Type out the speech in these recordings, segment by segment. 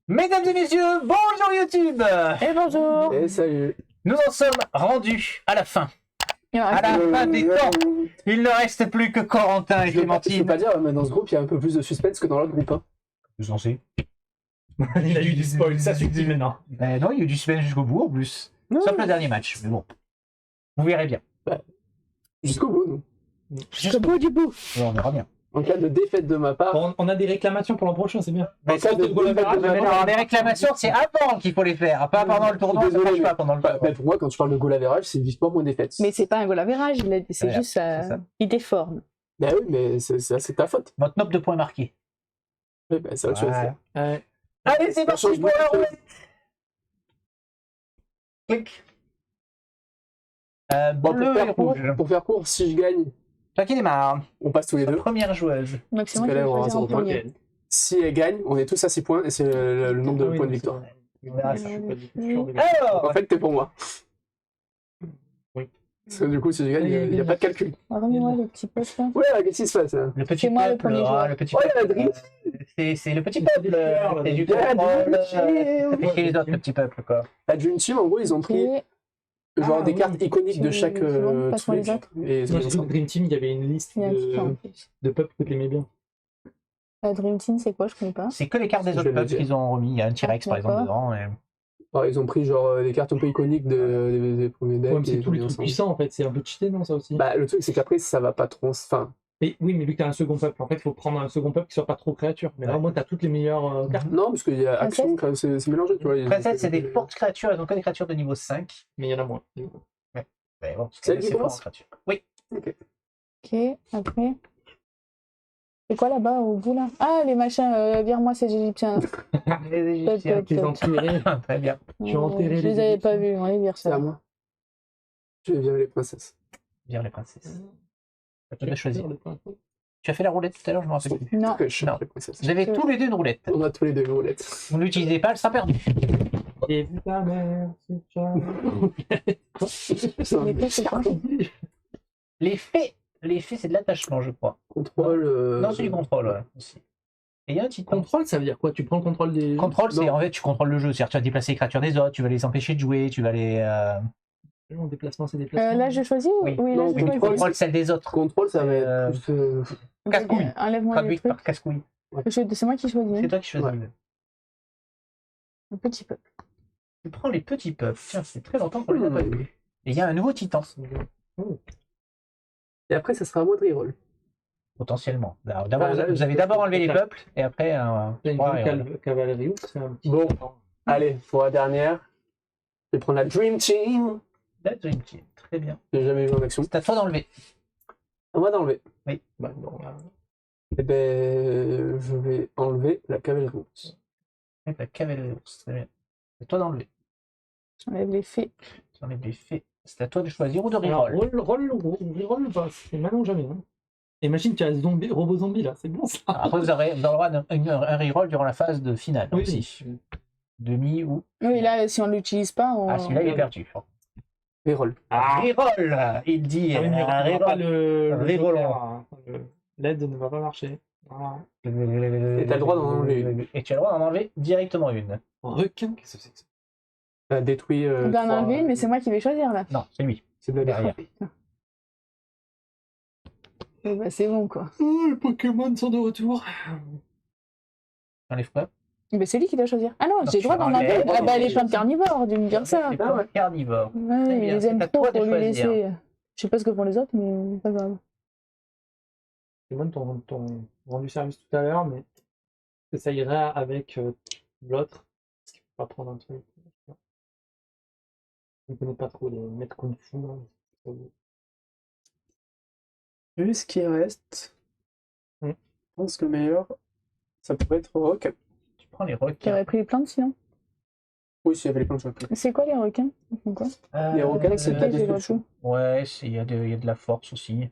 Mesdames et messieurs, bonjour YouTube. Et bonjour. Et salut. Nous en sommes rendus à la fin. À la fin des temps. Il ne reste plus que Corentin et Je peux Clémentine. pas dire, mais dans ce groupe, il y a un peu plus de suspense que dans l'autre groupe. Hein. Vous en savez. Il a eu du spoil, ça suffit maintenant. Ben non, il y a eu du suspense jusqu'au bout en plus. Sauf le dernier match, mais bon. Vous verrez bien. Jusqu'au bout, nous. Jusqu'au bout du bout. Ouais, on verra bien. En cas de défaite de ma part. On a des réclamations pour l'an prochain, c'est bien. En cas de goal average, Mais non, les réclamations, c'est avant qu'il faut les faire, pas pendant le tournoi, ça Désolé, marche mais- pas pendant le tournoi. Pour moi, quand tu parles de goal average, c'est victoire moins défaite. Mais c'est pas un goal average, c'est Voilà, juste c'est ça. il déforme. Bah oui, mais c'est ta faute. Votre note de points marqués. Oui, bah, c'est autre chose. Voilà. Allez, c'est ça parti change pour la beaucoup. roulette. Clic. Bon, Bleu et rouge. pour faire court, si je gagne, Toi qui démarre. on passe tous les deux. Première joueuse. Donc c'est Parce moi que qui là, vais on aura choisir en 0 points. premier. Si elle gagne, on est tous à 6 points et c'est le nombre de points de victoire. On verra ça. Donc, Alors, en fait, t'es pour moi. Oui. Parce que du coup, si je gagne, il n'y a pas de calcul. Remets-moi le petit poste là. Ouais, qu'est-ce qui se passe là? le petit C'est moi le peuple, premier joueur. le petit Oh, peuple, la Dream c'est le petit peuple, c'est du Il y a la contrôle, Dream ça fait Team. chier les autres, le petit peuple, quoi. La Dream Team, en gros, ils ont pris Et genre Ah, des oui. cartes iconiques de Tu- chaque tu vois, passe-moi les truc. autres. Et ils ont Moi, mis j'ai vu que ensemble. Dream Team, il y avait une liste il y a un petit peu en plus. de peuples que t'aimais bien. La Dream Team, c'est quoi? Je connais pas. C'est que les cartes des Je autres vais le peuples dire. qu'ils ont remis. Il y a un T-Rex, par exemple, D'accord. dedans. Et... Alors, ils ont pris genre des cartes un peu iconiques des premiers decks. Ouais, mais et c'est ils tous ont les mis trucs ensemble. puissants en fait, c'est un peu cheaté, non, ça aussi? Bah, le truc, c'est qu'après, ça va pas trop. Enfin, Mais oui, mais vu que t'as un second peuple, en fait, il faut prendre un second peuple qui soit pas trop créature. Mais là, Ouais. moi, t'as toutes les meilleures cartes. non, parce qu'il y a Princesse action, quand c'est mélangé, tu vois. Princesse, c'est des fortes créatures, elles ont que des créatures de niveau 5. Mais il y en a moins. Mais bon, C'est elle qui c'est fort en commence créature. Oui. Ok, après. C'est quoi là-bas au bout là? Ah, les machins, vire-moi ces Égyptiens. Les Égyptiens. Top, Les top. enterrés. Très bien. Tu as enterré Je les les avais pas Égyptiens. vus, on les vire C'est à ça. moi. Je vais virer les princesses. Bien les princesses. À toi de choisir. Tu as fait la roulette tout à l'heure, je m'en rappelle plus. Non. Très chiant, Non. les princesses. Vous avez tous les deux une roulette. On a tous les deux une roulette. Vous ne l'utilisez pas, elle sera perdue. J'ai vu ta mère, c'est ça. Les clés, c'est quoi? Les faits, c'est de l'attachement, je crois. Contrôle. Non, c'est du contrôle, ouais, aussi. Et il y a un titre. Contrôle, ça veut dire quoi? Tu prends le contrôle des. Contrôle, c'est Non. en fait, tu contrôles le jeu. C'est-à-dire, tu vas déplacer les créatures des autres, tu vas les empêcher de jouer, tu vas les. Non, déplacement, c'est déplacement. Là, je choisis ou... Oui. Oui, là, Non, je Oui, tu choisis. contrôles celle des autres. Contrôle, ça va être plus. Casse-couille. Enlève-moi les Traduite trucs. par casse-couille. C'est moi qui choisis. C'est toi qui choisis. Ouais. Un petit peu. Tu prends les petits peuples. Tiens, c'est très longtemps qu'on les a pas vus. Et il y a un nouveau titan, Et après, ça sera à moi de reroll. potentiellement. Alors, d'abord, Ah, là, vous avez d'abord enlevé les peuples, et après, T'as une ouais, bonne cavalerie ou c'est un petit. Bon. Allez, pour la dernière, je vais prendre la Dream Team. la Dream Team. Très bien. J'ai jamais vu en action. C'est à toi d'enlever. On va d'enlever. Bah, non, là. Eh ben, je vais enlever la cavalerie. Et la cavalerie. Très bien. C'est à toi d'enlever. J'enlève les fées. Tu enlèves les faits. C'est à toi de choisir ou de Alors, reroll. reroll ou pas? C'est maintenant ou jamais. Hein. Imagine, tu as un zombie, robot zombie là, c'est bon ça. Après, vous aurez le droit d'un un reroll durant la phase de finale Oui, aussi. Demi ou. Oui, là, si on l'utilise pas, on... Ah, celui-là, il est perdu. Reroll. Reroll. Il dit. Ah oui, mais on reroll. va pas le Reroll. joker, hein. L'aide ne va pas marcher. Voilà. Et t'as le droit d'en enlever une. Et tu as le droit d'en enlever directement une. Requin, qu'est-ce que c'est que ça? Ça a détruit. On doit en trois- enlever une, mais c'est moi qui vais choisir là. Non, c'est lui. C'est de la Derrière. Eh ben, c'est bon quoi. Oh, les Pokémon sont de retour. Enlève quoi? Mais c'est lui qui doit choisir. Ah non, Non, j'ai le tu droit d'en enlèves. enlever. Ah bah, les plantes carnivores, dû me dire ça. C'est pas carnivore. Ouais, Très ils bien, les c'est aiment à trop toi de pour lui choisir. laisser. Je sais pas ce que font les autres, mais pas grave. C'est bon ton rendu service tout à l'heure, mais ça irait avec l'autre. Parce qu'il faut pas prendre un truc. Je ne connais pas trop les maîtres kung fu. Là. Vu ce qui reste, Mm. je pense que le meilleur, ça pourrait être requin. Tu prends les requins. J'aurais pris les plantes sinon. Oui, s'il y avait les plantes, j'aurais pris. C'est quoi les requins? Ils font quoi? Les requins, c'est de la Ok, j'ai le destruction. tout. Ouais, il y a de la force aussi.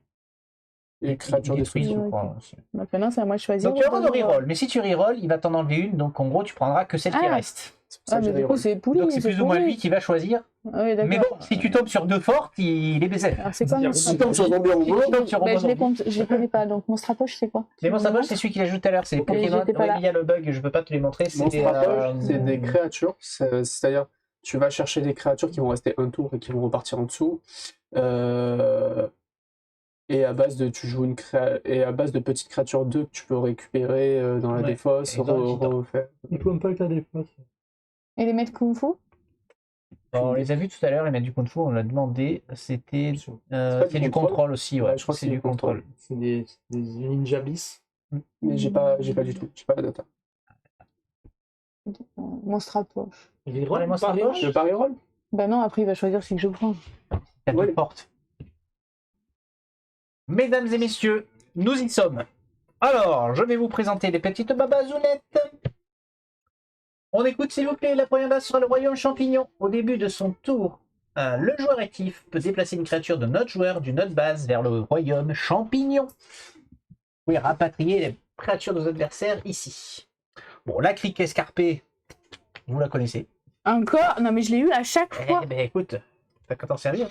Les créatures Ils détruisent, destruction. je crois, aussi. Donc maintenant, c'est à moi de choisir. Donc tu as le droit de ou reroll. Mais si tu reroll, il va t'en enlever une. Donc en gros, tu prendras que celle qui Ah. reste. C'est pour ça Ah, que mais j'ai du coup, reroll. c'est pourri. Donc c'est plus ou moins lui qui va choisir. Ah oui, d'accord. Mais bon, si tu tombes sur 2 fortes, il est baisé. Alors, c'est quoi Si mon Si tu strapoche tombes sur Zombie en gros, Si tu tombes sur Ben, Robo je les connais pas, donc mon strapoche, c'est quoi? Mais mon sabotage, c'est celui qu'il a joué tout à l'heure, c'est les Mais Pokémon. j'étais pas Ouais, là. mais il y a le bug, je peux pas te les montrer. mon C'est strapoche, c'est des créatures. C'est-à-dire, tu vas chercher des créatures qui vont rester un tour et qui vont repartir en dessous. Et à base de, et à base de petites créatures 2 que tu peux récupérer dans la Ouais, défausse, et dans le titan. refaire. Il peut même pas avec la défense. Et les maîtres Kung Fu? On les a vus tout à l'heure, les maîtres du Kung Fu, on l'a demandé. C'était pas c'est du du contrôle aussi, ouais. Ouais, je crois que c'est du contrôle. C'est des ninja bis. Mais j'ai pas du tout, j'ai pas la data. Mon strapoche. Il est Ouais, moi, ça pareil. marche. Le pari roll? Bah non, après il va choisir celui que je prends. T'as Ouais. plus porte. Mesdames et messieurs, nous y sommes. Alors, je vais vous présenter les petites babazounettes. On écoute s'il vous plaît, la première base sera le royaume champignon. Au début de son tour, le joueur actif peut déplacer une créature de notre joueur d'une autre base vers le royaume champignon. Vous pouvez rapatrier les créatures de vos adversaires ici. Bon, la crique escarpée, vous la connaissez. Encore? Non, mais je l'ai eu à chaque fois. Eh ben écoute, t'as qu'à t'en servir.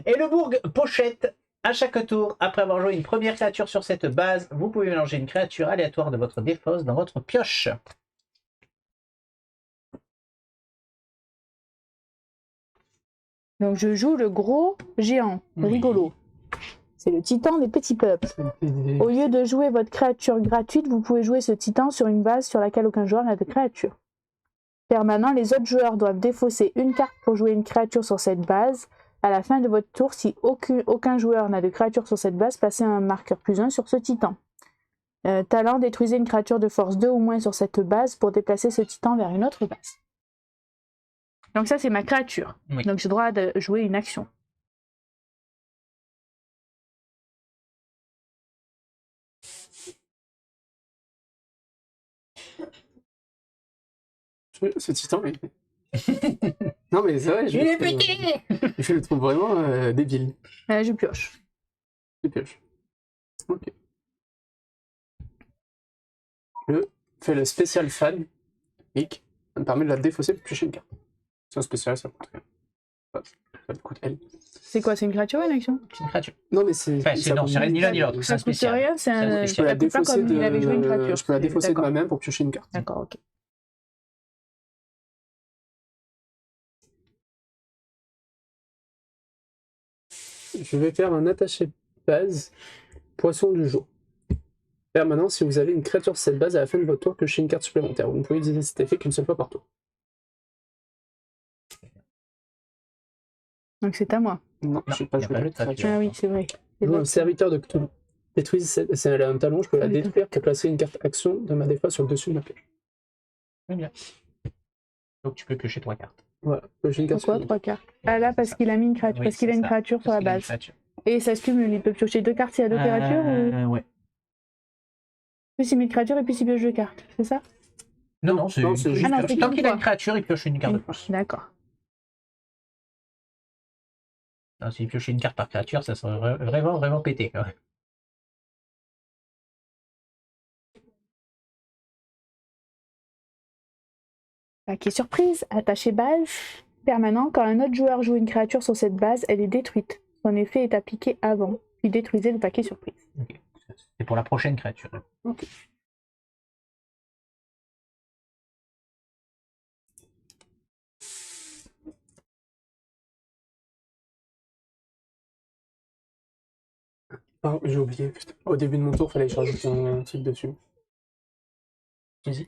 Et le bourg pochette. À chaque tour, après avoir joué une première créature sur cette base, vous pouvez mélanger une créature aléatoire de votre défausse dans votre pioche. Donc je joue le gros géant. Oui. Rigolo. C'est le titan des petits peuples. Au lieu de jouer votre créature gratuite, vous pouvez jouer ce titan sur une base sur laquelle aucun joueur n'a de créature. Permanent, les autres joueurs doivent défausser une carte pour jouer une créature sur cette base. À la fin de votre tour, si aucun joueur n'a de créature sur cette base, placez un marqueur +1 sur ce titan. Talent, détruisez une créature de force 2 ou moins sur cette base pour déplacer ce titan vers une autre base. Donc ça, c'est ma créature. Oui. Donc j'ai le droit de jouer une action. Ce titan, mais... Non mais c'est vrai, Il est petit. je le trouve vraiment débile. Je pioche. Je pioche. Ok. Fais le spécial fan. Nick. Ça me permet de la défausser pour piocher une carte. C'est un spécial, ça coûte rien. Ça coûte L. C'est quoi? C'est une créature ou une action? C'est une créature. Non mais c'est... Enfin, c'est non, c'est ni l'un ni l'autre. C'est Ça un coûte spécial. rien, c'est C'est un un... spécial. Je peux la ça coûte pas défausser comme il avait joué une de... créature. Je peux la défausser de D'accord. ma main pour piocher une carte. D'accord, ok. Je vais faire un attaché base poisson du jour. Permanent, si vous avez une créature de cette base à la fin de votre tour, piochez une carte supplémentaire. Vous ne pouvez utiliser cet effet qu'une seule fois par tour. Donc c'est à moi. Non, je sais pas y a jouer pas de le tas, créature. Ah oui, c'est vrai. C'est Non, vrai. le serviteur de Cthulhu. Détruise c'est un talon, je peux la Ah oui, détruire pour placer une carte action de ma défense sur le dessus de ma pioche. Très bien. Donc tu peux piocher 3 cartes. Voilà, piocher une carte Pourquoi supplémentaire. 3 cartes? Ah là, parce qu'il a mis une créature, Oui, parce qu'il a c'est une ça. créature sur la Parce qu'il a une base. créature. Et ça se cumule, il peut piocher 2 cartes s'il y a 2 créatures ou... Ouais. Plus il met une créature et plus il pioche 2 cartes, c'est ça? Non, c'est Non, c'est juste. juste- Ah non, c'est Tant qu'une qu'il a fois. une créature, il pioche une carte de plus. D'accord. Non, s'il piochait une carte par créature, ça serait vraiment pété quand même. Paquet surprise, attaché base. Permanent, quand un autre joueur joue une créature sur cette base, elle est détruite. Son effet est appliqué avant, puis détruisez le paquet surprise. Ok. C'est pour la prochaine créature. Ok. Ah, j'ai oublié, putain. Au début de mon tour, fallait que je rajoute un truc dessus. Vas-y.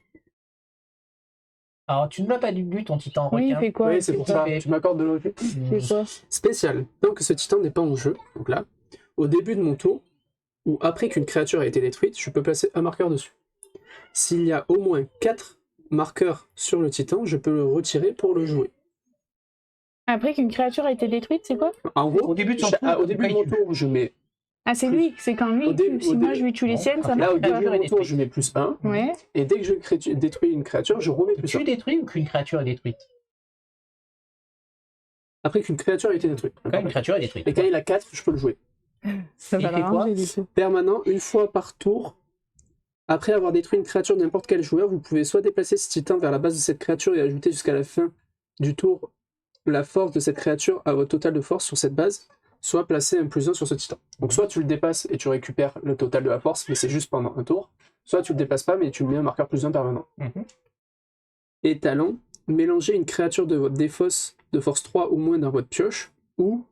Alors, tu ne m'as pas lu ton titan Oui, il requin. fait quoi? Oui, c'est pour ça. fait- Tu m'accordes de l'autre. C'est quoi? Spécial. Tant que ce titan n'est pas en jeu, donc là, au début de mon tour, ou après qu'une créature a été détruite, je peux placer un marqueur dessus. S'il y a au moins 4 marqueurs sur le titan, je peux le retirer pour le jouer. Après qu'une créature a été détruite, c'est quoi? En gros, Au début de son tour, au début de mon tour, je mets... Ah, c'est lui, c'est quand lui, Au début- si au moi début- je lui tue les Bon, siennes, ça là, marche Là, au pas? début de mon tour, détruite. je mets +1. Ouais. Et dès que je détruis une créature, je remets +1. Tu détruis ou qu'une créature est détruite? Après qu'une créature a été détruite. Quand une créature est détruite. Et quand il a 4, je peux le jouer. Ça Il va fait quoi? l'arranger, du coup. Permanent, une fois par tour, Après avoir détruit une créature de n'importe quel joueur, vous pouvez soit déplacer ce titan vers la base de cette créature et ajouter jusqu'à la fin du tour la force de cette créature à votre total de force sur cette base, soit placer un +1 sur ce titan. Donc soit tu le dépasses et tu récupères le total de la force, mais c'est juste pendant un tour, soit tu le dépasses pas, mais tu mets un marqueur +1 permanent. Et talent, mélangez une créature de votre défausse de force 3 ou moins dans votre pioche, ou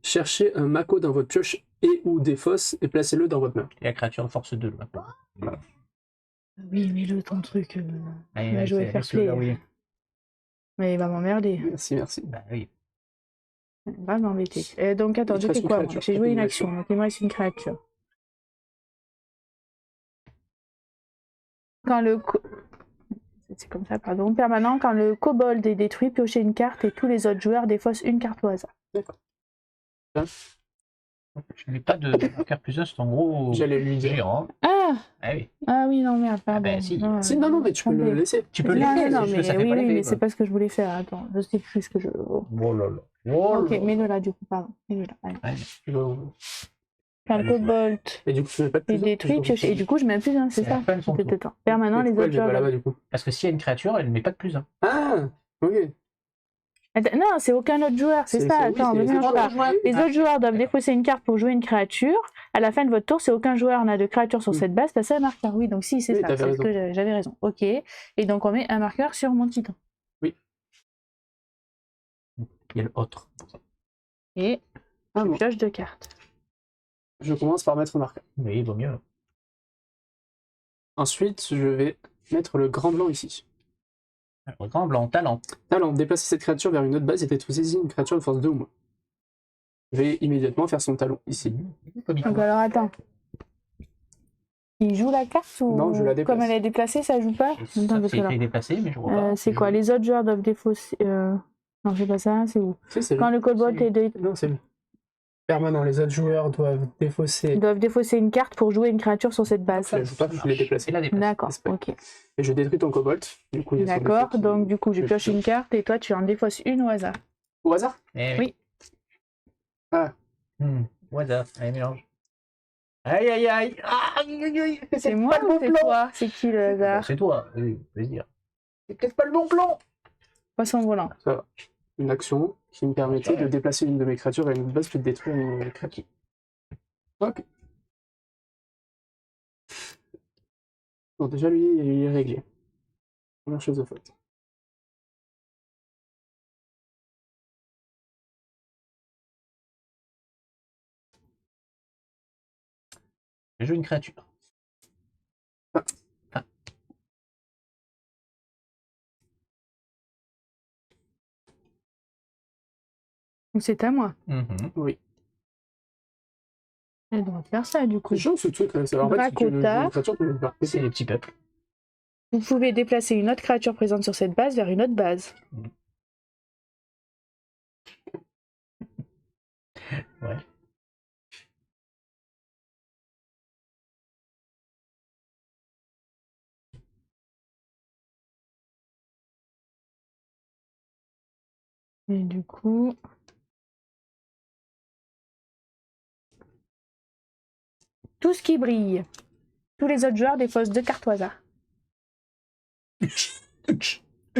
cherchez un Mako dans votre pioche et ou défausse et placez-le dans votre main. Et la créature de force 2. Là. Voilà. Oui, mais le ton truc. Allez, Il va jouer fair play. oui. Mais il va m'emmerder. Merci, merci. Bah oui. Il va m'embêter. Donc attends, Il te j'ai reste fait une quoi moi? créature. J'ai joué une Une action, donc il me reste une créature. Quand le c'est comme ça, pardon. Permanent, quand le kobold est détruit, piochez une carte et tous les autres joueurs défaussent une carte au hasard. D'accord. Je n'ai pas de marqueur +1, c'est en gros J'allais lui dire. géant. Ah Ah oui. Ah oui, non, merde, Ah pardon. ben si. Si, non, mais tu peux le laisser. Tu peux le Non, laisser, non, c'est juste mais que ça fait oui, pas oui, l'effet, mais quoi. c'est pas ce que je voulais faire. Attends, je sais plus ce que je... Oh là là. Oh Ok, là là. mets-le là, du coup, pardon. Mets-le là, allez. Ouais, Quand le kobold Et du coup, tu mets pas de est +1. détruit, piochez... Et du coup, je mets plus un, c'est C'est ça? la fin de son C'était tour. temps. Permanent, les autres joueurs... là-bas, du coup. Parce que s'il y a une créature, elle ne met pas de +1. Ah, ok. Attends, non, c'est aucun autre joueur, c'est ça. oui, Attends, c'est ne les mélange autres pas. joueurs. Les autres joueurs doivent défausser une carte pour jouer une créature. À la fin de votre tour, si aucun joueur n'a de créature sur cette base, passez un marqueur. Oui, donc si, c'est Oui, ça. t'avais C'est ce raison. que j'avais raison. Ok. Et donc, on met un marqueur sur mon titan. Il y a le autre. Et Ah je bon. pioche 2 cartes. Je commence par mettre un marqueur. Oui, il vaut mieux. Ensuite, je vais mettre le grand blanc ici. Le grand blanc, talent. Talent, déplacer cette créature vers une autre base et détruisez une créature de force 2 ou moins. Je vais immédiatement faire son talon ici. Donc, alors, attends. Il joue la carte ou Non, je la déplace. comme elle est déplacée, ça joue pas? Attends, Ça parce que là, été déplacé, mais je vois pas. c'est quoi? Les autres joueurs doivent défausser... Non, c'est pas ça, c'est où? Si, c'est Quand lui. le kobold est détruit, Non, c'est lui. Permanent, les autres joueurs doivent défausser. ils doivent défausser une carte pour jouer une créature sur cette base. Je la joue pas, je l'ai déplacé. Il a déplacé. D'accord, Respect. ok. Et je détruis ton kobold. Du coup, il y a son D'accord, effet qui- donc du coup, je que pioche une carte et toi, tu en défausses une au hasard. Au hasard? Eh Oui. Ah, Au hasard. Allez, mélange. Aïe, aïe, aïe. Ah, aïe, aïe, aïe. C'est moi pas le bon ou c'est plan. toi? C'est qui le hasard? C'est toi. Oui, plaisir. C'est peut-être pas le bon plan. Poisson volant. ça va. Une action qui me permettait de déplacer une de mes créatures à une autre base puis de détruire une créature. Ok. Bon, déjà, lui, il est réglé. Première chose de faute. Je joue une créature. Donc c'est à moi. Oui. Elle doit faire ça du coup. C'est chiant ce truc. Là. En fait, si tu veux jouer Dracota. une créature, tu peux le faire. C'est les petits peuples. Vous pouvez déplacer une autre créature présente sur cette base vers une autre base. Ouais. Et du coup... Tout ce qui brille. Tous les autres joueurs défaussent 2 cartes au hasard.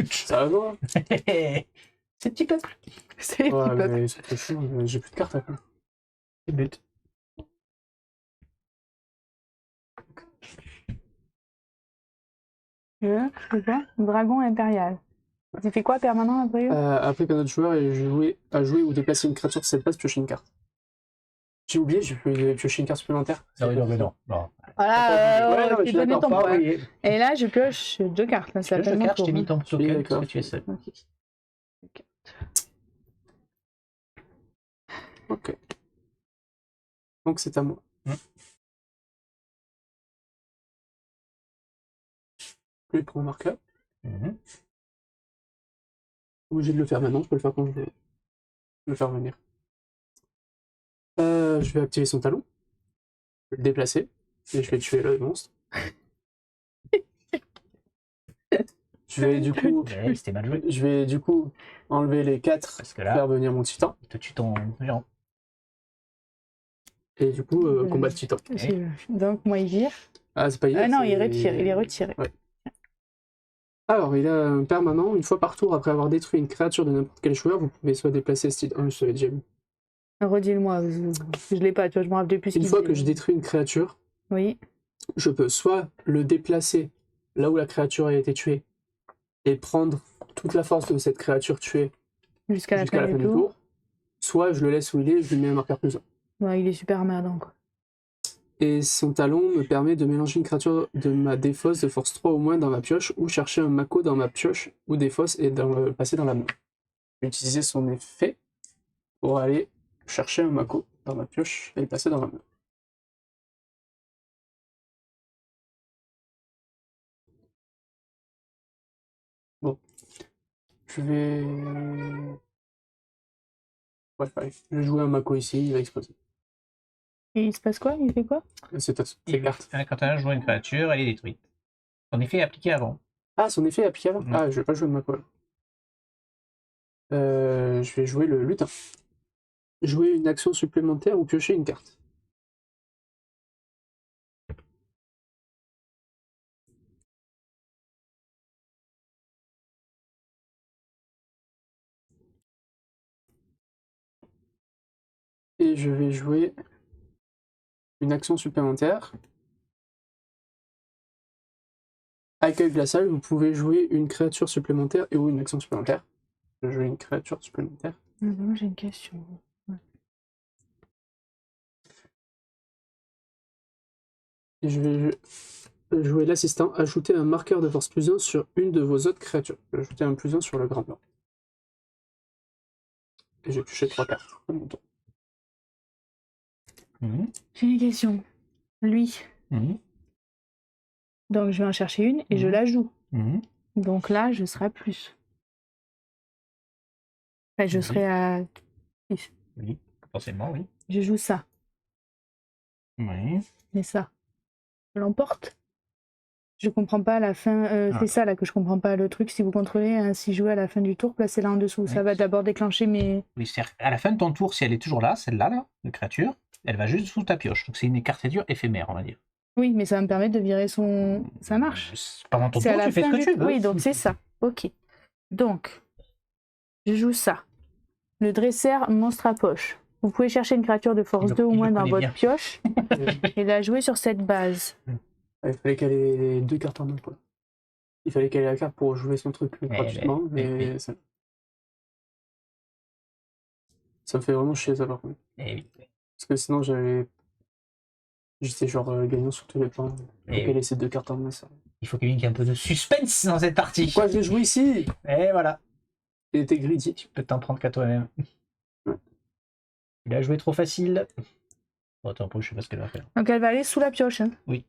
Ça va, non? C'est petit peuple. C'est les Ouais, petits peuples. mais c'est chiant, j'ai plus de cartes après. C'est le but. C'est quoi? Dragon impérial. Tu fais quoi permanent après? Après qu'un autre joueur a joué ou déplacé une créature de cette base, piocher une carte. J'ai oublié, j'ai pu piocher une carte supplémentaire. Non, mais non. Non. Voilà, Ouais, non, mais je tu suis donnes d'accord, ton pas point. envoyé. Et là, je pioche 2 cartes. Là, ça Je s'appelle mon carte, je tour. t'ai mis ton token parce d'accord. que tu es seul. Ok. Donc c'est à moi. Je prends mon marqueur. Obligé de le faire maintenant, je peux le faire quand je vais le faire venir. Je vais activer son talon. Je vais le déplacer. Et je vais tuer le monstre. Je vais du coup. Ouais, c'était mal joué. Je vais du coup enlever les 4, Parce que là, faire venir mon titan. il te tue ton géant. Et du coup, combat de titan. Donc, moi, il vire. Ah, c'est pas hier. Ah non, c'est- il est retiré. Ouais. Alors, il a un permanent. Une fois par tour, après avoir détruit une créature de n'importe quel joueur, vous pouvez soit déplacer ce titre. Ah, je te l'ai déjà vu. Redis-le-moi, je l'ai pas, tu vois, je me rappelle plus ce Une qu'il fois disait. que je détruis une créature, Oui, je peux soit le déplacer là où la créature a été tuée et prendre toute la force de cette créature tuée jusqu'à la jusqu'à fin la fin du du tour. tour, soit je le laisse où il est et je lui mets un marqueur plus 1. Ouais, il est super merdant, quoi. Et son talon me permet de mélanger une créature de ma défausse de force 3 ou moins dans ma pioche, ou chercher un mako dans ma pioche ou défausse et le passer dans la main. Je vais utiliser son effet pour aller chercher un mako dans ma pioche et le passer dans la main. Bon. Je vais... Ouais, allez. Je vais jouer un mako ici, il va exploser. Et il se passe quoi? Il fait quoi? C'est carte. Quand un joue une créature, elle est détruite. En effet, appliqué avant. Ah, son effet est appliqué avant. Mm. Ah, je vais pas jouer le mako. Je vais jouer le lutin. Jouer une action supplémentaire ou piocher une carte. Et je vais jouer une action supplémentaire. Accueil glacial, vous pouvez jouer une créature supplémentaire et ou une action supplémentaire. Je joue une créature supplémentaire. Moi, j'ai une question. Et je vais jouer l'assistant. Ajouter un marqueur de force plus 1 sur une de vos autres créatures. Je vais ajouter un plus 1 sur le grand blanc. Et j'ai pioché 3 cartes à mon tour. Mhm. J'ai une question. Lui, Mhm. donc je vais en chercher une et je Mhm. la joue. Mhm. Donc là, je serai à plus. Enfin, je Oui. serai à... Oui, potentiellement, oui. Je joue ça. Oui. Mais ça, je l'emporte. Je comprends pas à la fin. Ah. C'est ça là que je comprends pas. Le truc, si vous contrôlez ainsi jouer à la fin du tour, placez-la en dessous. Oui. Ça va d'abord déclencher mes. Oui, c'est-à-dire à la fin de ton tour, si elle est toujours là, celle-là, là, de créature, elle va juste sous ta pioche. Donc c'est une écartature éphémère, on va dire. Oui, mais ça va me permettre de virer son. Ça marche. Pendant ton C'est à tour, la tu fais ce fin que du tu tour. veux. Oui, donc c'est ça. Ok. Donc, je joue ça. Le dresseur monstre à poche. Vous pouvez chercher une créature de force 2 ou il moins le dans connaît votre bien. pioche et la jouer sur cette base. Il fallait qu'elle ait les 2 cartes en main, quoi. Il fallait qu'elle ait la carte pour jouer son truc gratuitement, mais ça me fait vraiment chier ça par contre. Eh oui. Parce que sinon j'étais genre gagnant sur tous les plans. Il faut Eh qu'elle oui. ait ses 2 cartes en main, ça. Il faut qu'il y ait un peu de suspense dans cette partie. Pourquoi je l'ai joué ici? Et voilà. Il était greedy. Tu peux t'en prendre qu'à toi-même. Ouais. Il a joué trop facile. Bon, attends, je sais pas ce qu'elle va faire. Donc elle va aller sous la pioche. Hein. Oui.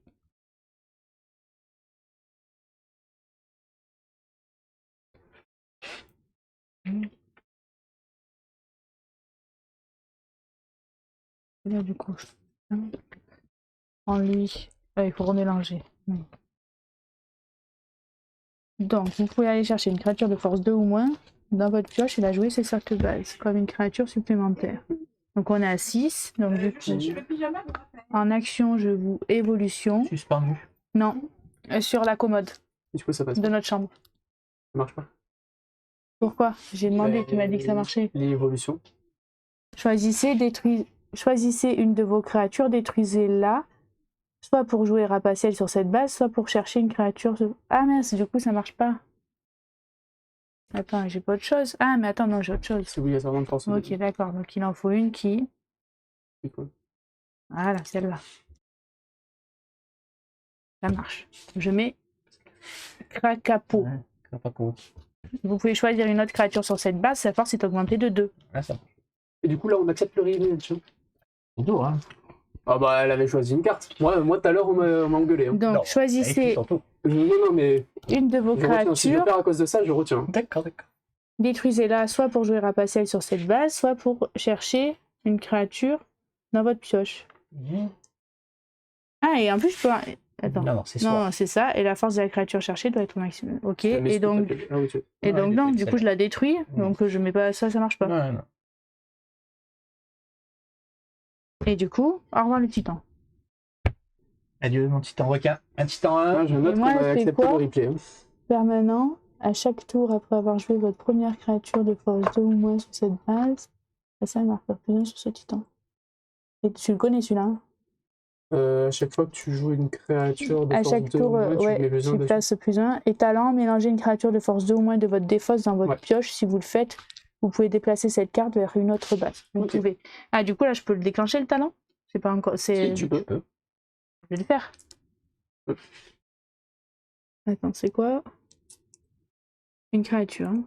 Là, du coup, en lui. Il faut remélanger. Donc, vous pouvez aller chercher une créature de force 2 ou moins dans votre pioche et la jouer sur cette base, comme une créature supplémentaire. Donc, on est à 6. Donc, du coup, en action, je vous évolution. Suspendu. Non, sur la commode Du coup, ça passe de pas. notre chambre. Ça marche pas. Pourquoi? J'ai demandé, tu m'as dit que ça marchait. L'évolution. Choisissez une de vos créatures, détruisez-la, soit pour jouer rapaciel sur cette base, soit pour chercher une créature. Ah mince, du coup ça marche pas. Attends, j'ai pas autre chose. Ah mais attends, non, j'ai autre chose. C'est obligatoirement de force. Ok, d'accord, donc il en faut une qui... C'est cool. Voilà, celle-là. Ça marche. Je mets Cracapot. Ouais, pas cool. Vous pouvez choisir une autre créature sur cette base, sa force est augmentée de 2. Là, ça Et du coup, là, on accepte le reveal. c'est dur, hein. Ah bah, elle avait choisi une carte. Moi tout à l'heure, on m'a engueulé. Hein. Donc Non, choisissez Non, mais une de vos je retiens. Si je créatures. perds à cause de ça, je retiens. D'accord. Détruisez-la soit pour jouer rapaciel sur cette base, soit pour chercher une créature dans votre pioche. Ah, et en plus, je peux... Attends. Non, c'est Non, soit. non, c'est ça. Et la force de la créature cherchée doit être au maximum. Ok. Mais Et c'est donc, tout à fait- Ah oui, tu- et Ouais, donc elle non, est du coup, je la détruis. Donc, je mets pas ça, ça marche pas. Non. Et du coup, au revoir le titan. Adieu, mon titan requin. Un titan 1. Ah, je note Et moi, qu'on a c'est accepté quoi le replay. Hein. Permanent. À chaque tour, après avoir joué votre première créature de force 2 ou moins sur cette base, passez un marqueur plus 1 sur ce titan. Et tu le connais celui-là, hein? À chaque fois que tu joues une créature de À force chaque 2 tour, ou moins, tu ouais, mets plus 1 tu dessus. places plus 1. Et talent, mélangez une créature de force 2 ou moins de votre défausse dans votre Ouais. pioche. Si vous le faites, vous pouvez déplacer cette carte vers une autre base. Vous Ok. pouvez. Ah, du coup, là, je peux le déclencher, le talent? C'est pas encore. Si, tu peux. Je vais le faire. Attends, c'est quoi? Une créature. Hein.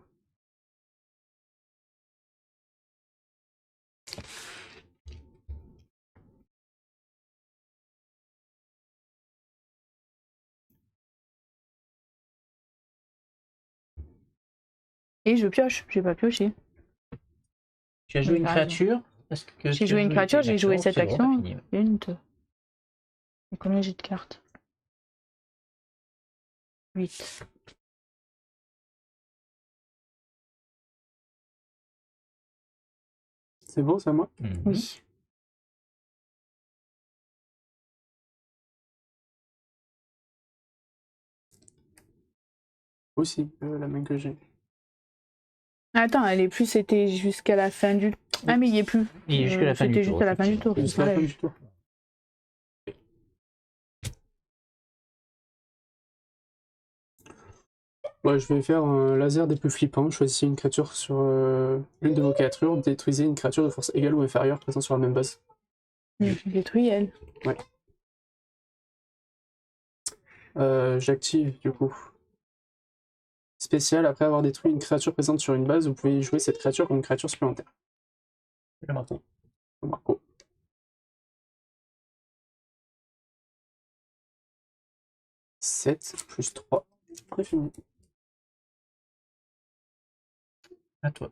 Et je pioche. J'ai pas pioché. Tu as joué Oui, une t'as raison. créature. J'ai joué une créature, j'ai joué cette c'est bon, action. t'as fini. Une, deux. Et combien j'ai de cartes? 8. C'est bon, c'est à moi? Mhm. Oui. Aussi, la main que j'ai. Attends, elle est plus, c'était jusqu'à la fin du. Ah, mais il y est plus. Et jusqu'à la fin du tour. C'était juste à la fin du tour. Jusqu'à la fin du tour. Ouais, je vais faire un laser des plus flippants. Choisissez une créature sur l'une de vos créatures. Détruisez une créature de force égale ou inférieure présente sur la même base. J'ai détruit elle. Ouais. J'active du coup. Spécial, après avoir détruit une créature présente sur une base, vous pouvez jouer cette créature comme une créature supplémentaire. Le marteau. Marco. « 7 plus 3. Très fini. À toi.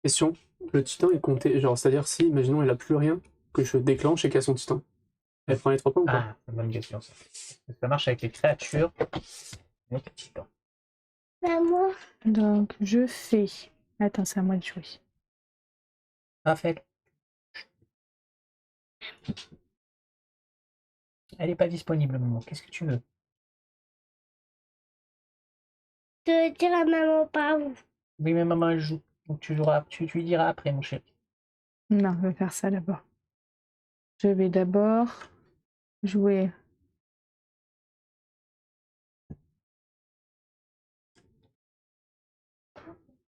Question. Le titan est compté, genre, c'est-à-dire si, imaginons, elle a plus rien, que je déclenche et qu'elle a son titan. Elle prend les 3 points ou pas? Ah, c'est une bonne question ça. Ça marche avec les créatures. Avec les titans. Donc, je fais. Attends, c'est à moi de jouer. Raphaël. Elle n'est pas disponible au moment. Qu'est-ce que tu veux? Je dire à maman par vous. Oui, mais maman, elle joue. Donc tu joueras, tu lui diras après, mon chéri. Non, je vais faire ça d'abord. Je vais d'abord jouer.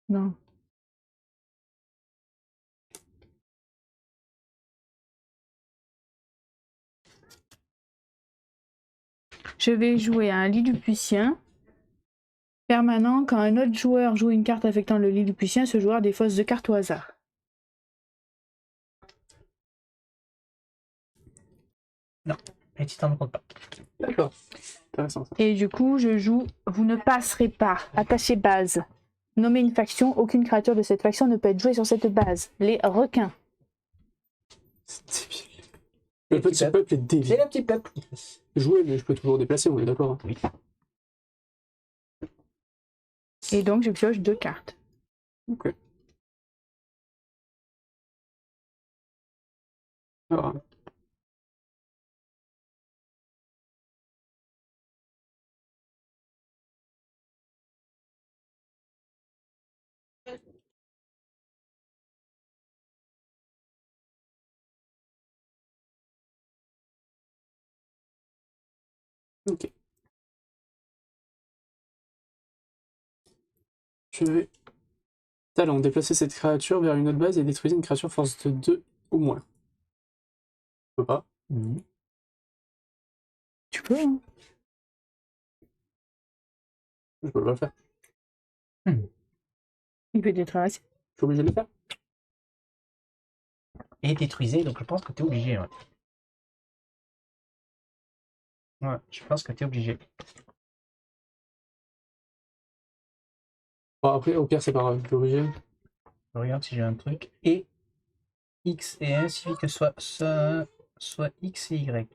Non. Je vais jouer un Lilliputien. Permanent, quand un autre joueur joue une carte affectant le Lilliputien, ce joueur défausse 2 cartes au hasard. Non, les titans ne comptent pas. D'accord. Intéressant ça. Et du coup, je joue. Vous ne passerez pas. Attaché base. Nommez une faction. Aucune créature de cette faction ne peut être jouée sur cette base. Les requins. C'est débile. Le petit peuple est C'est débile. le petit peuple. Jouer, mais je peux toujours déplacer, on est d'accord. Hein. Oui. Et donc, je pioche 2 cartes. Ok. Alors, ok. Je vais. Talent, déplacer cette créature vers une autre base et détruire une créature force de 2 ou moins. Je peux pas. Mhm. Tu peux, hein. Je peux pas le faire. Il peut détruire assez. Je suis obligé de le faire. Et détruisez, donc je pense que tu es obligé. Ouais. Ouais, je pense que tu es obligé. Bon, après, au pire, c'est pas grave. Je suis obligé. Je regarde si j'ai un truc. Et X et 1 suffit que soit X et Y.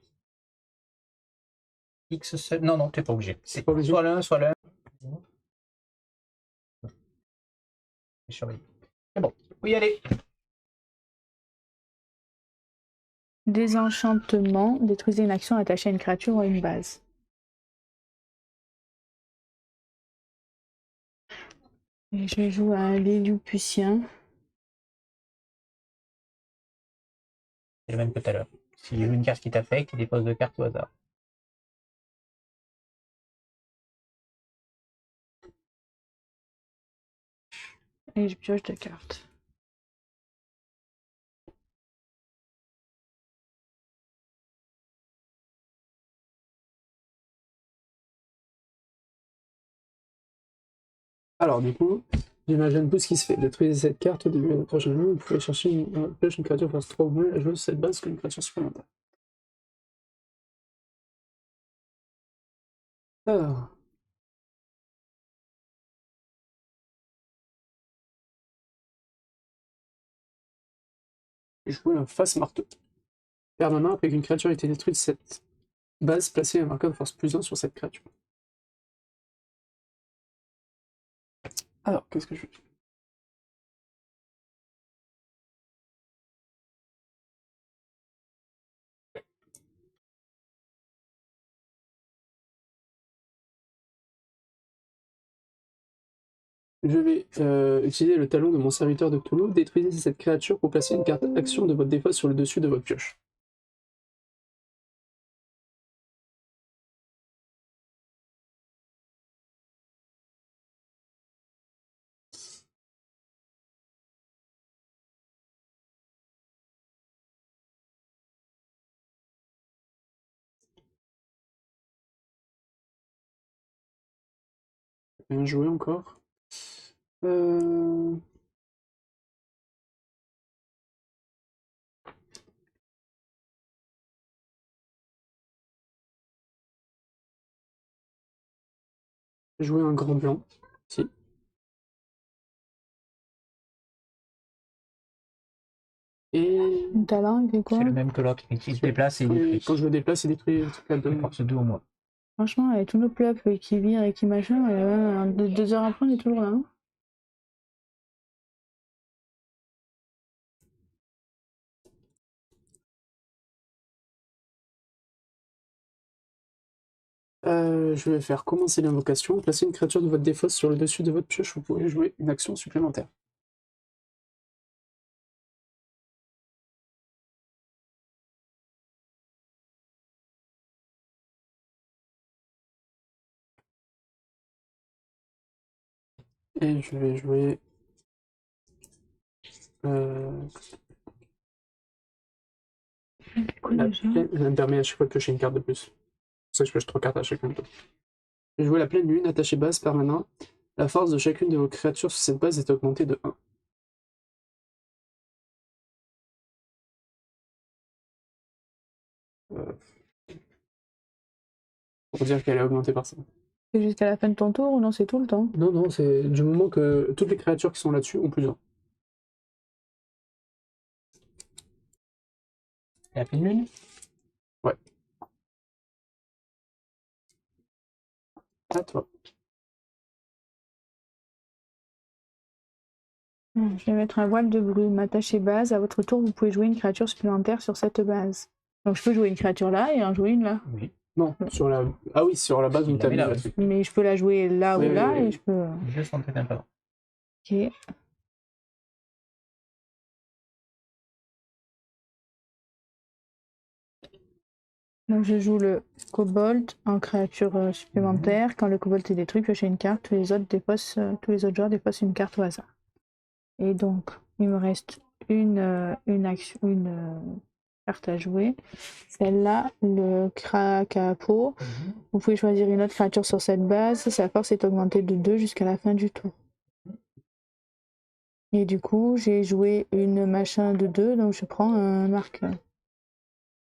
X seul. Non, non, t'es pas obligé. C'est Pas obligé. soit l'un, soit l'un. C'est bon, faut y aller. Désenchantement. Détruisez une action attachée à une créature ou à une base. Et je joue à un Lilliputien. C'est le même que tout à l'heure. S'il y a une carte qui t'affecte, il dépose 2 cartes au hasard. Et je pioche 2 cartes. Alors, du coup, j'imagine tout ce qui se fait. Détruisez cette carte au début de la prochaine main. Vous pouvez chercher une créature force 3 ou moins et jouer sur cette base comme une créature supplémentaire. Alors. Jouer un face marteau. Permanent, après qu'une créature ait été détruite de cette base, placez un marqueur de force +1 sur cette créature. Alors, qu'est-ce que je fais? Je vais utiliser le talon de mon serviteur de Cthulhu. Détruisez cette créature pour placer une carte action de votre défausse sur le dessus de votre pioche. Bien joué encore. Jouer un grand blanc. Si. Et Mon talent, il fait quoi? C'est le même que l'autre. Il se déplace et il détruit. quand je le déplace, il détruit un truc à deux. Force 2 au moins. Franchement, avec tout le peuple qui vire et qui machin, 2 heures après, on est toujours là. Hein. Je vais faire commencer l'invocation. Placez une créature de votre défausse sur le dessus de votre pioche. Vous pouvez jouer une action supplémentaire. Et je vais jouer... Quoi la déjà? plaine... Ça me permet à chaque fois de piocher une carte de plus. C'est pour ça que je pioche 3 cartes à chacun de. Je vais jouer la pleine lune, attachée base permanent. La force de chacune de vos créatures sur cette base est augmentée de 1. Pour dire qu'elle est augmentée par ça. C'est jusqu'à la fin de ton tour ou non, c'est tout le temps? Non, non, c'est du moment que toutes les créatures qui sont là-dessus ont plus 1. La pleine lune? Ouais. À toi. Je vais mettre un voile de brume attaché base. À votre tour, vous pouvez jouer une créature supplémentaire sur cette base. Donc je peux jouer une créature là et en jouer une là. Oui. Non, sur la... Ah oui, sur la base où Il t'as la met mis là, le oui. truc. Mais je peux la jouer là Oui, ou oui, là oui, et oui. je peux... Les deux sont très importants. Ok. Donc je joue le kobold en créature supplémentaire. Quand le kobold est détruit, piochez une carte. Tous les autres joueurs défaussent une carte au hasard. Et donc, il me reste une carte à jouer. Celle-là, le Krakapo. Vous pouvez choisir une autre créature sur cette base. Sa force est augmentée de 2 jusqu'à la fin du tour. Et du coup, j'ai joué une machin de 2, donc je prends un marqueur.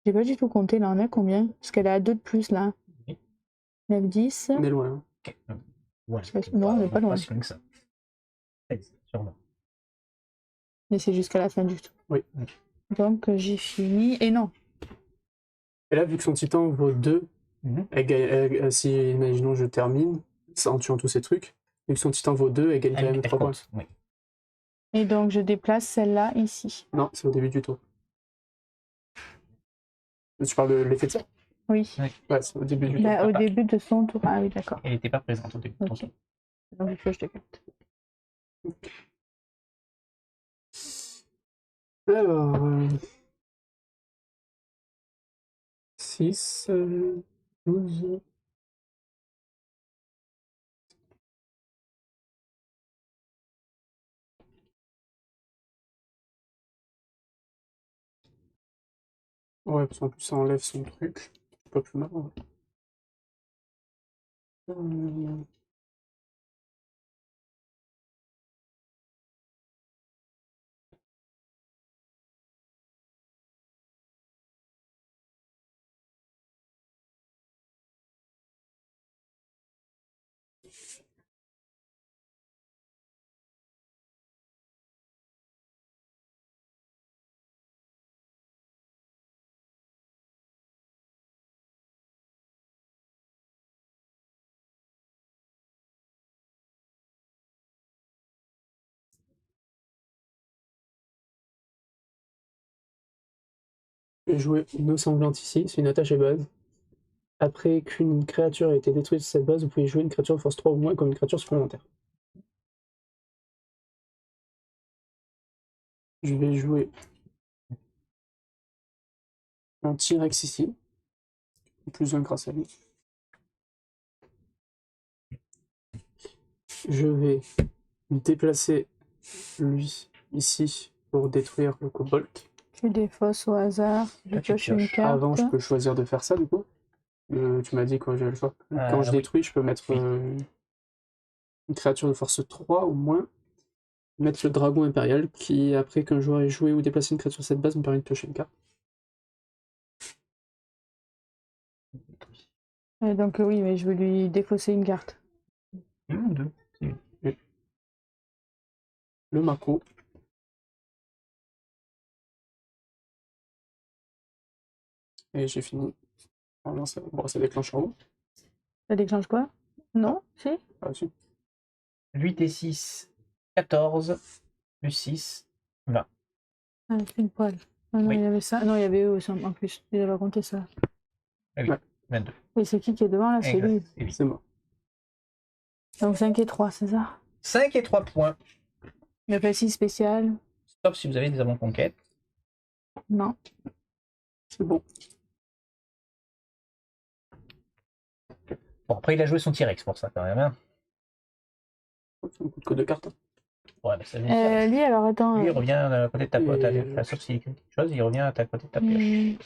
J'ai pas du tout compté, là, on a combien? Parce qu'elle est à 2 de plus, là. 9, 10. On est loin. Hein. Okay. Ouais. Non, on n'est pas loin. Si loin que ça. 16, sûrement. Mais c'est jusqu'à la fin du tour. Oui. Donc j'ai fini. Et non. Et là, vu que son titan vaut 2, Mhm. si, imaginons, je termine, en tuant tous ces trucs, vu que son titan vaut 2, elle gagne quand même Elle 3 points. compte, oui. Et donc je déplace celle-là ici. Non, c'est au début du tour. Tu parles de l'effet de ça? Oui. Ouais, c'est au début du tour. Bah, au début de son tour. Ah oui, d'accord. Elle n'était pas présente au début de ton Ok. tour. Donc il faut que je te capte. Alors, 6, 12. Ouais, parce qu'en plus, ça enlève son truc. C'est pas plus mal. Ouais. Je vais jouer une eau sanglante ici, c'est une attache à base. Après qu'une créature ait été détruite sur cette base, vous pouvez jouer une créature de force 3 ou moins comme une créature supplémentaire. Je vais jouer un T-Rex ici, plus un grâce à lui. Je vais déplacer lui ici pour détruire le kobold. Tu défausses au hasard. Je Toi, tu pioche une pioches. carte. Avant, je peux choisir de faire ça du coup. Tu m'as dit quand j'avais le choix. Quand je oui. détruis, je peux mettre une créature de force 3 ou moins. Mettre le dragon impérial qui, après qu'un joueur ait joué ou déplacé une créature sur cette base, me permet de piocher une carte. Donc oui, mais je vais lui défausser une carte. Deux. Le Mako. Et j'ai fini. Ah non, ça déclenche en haut. Ça déclenche quoi? Non? Si? Ah, si. 8 et 6, 14, plus 6, 20. Ah, c'est une poêle. Ah non, Oui. il y avait ça. Non, il y avait eux aussi en plus. Il avait compté ça. Ah oui, Ouais. 22. Et c'est qui est devant là? C'est lui. Exact. Et oui. C'est moi. Donc 5 et 3, c'est ça? 5 et 3 points, Le précis spécial? sauf si vous avez des avant-conquêtes. Non. C'est bon. Bon, après, il a joué son T-Rex pour ça, quand même. Hein. C'est un coup de code de carte. Ouais, mais ça veut dire. Lui, alors attends. Lui, il revient à côté de ta pote. Et- Sauf s'il écrit quelque chose, il revient à ta côté de ta pioche.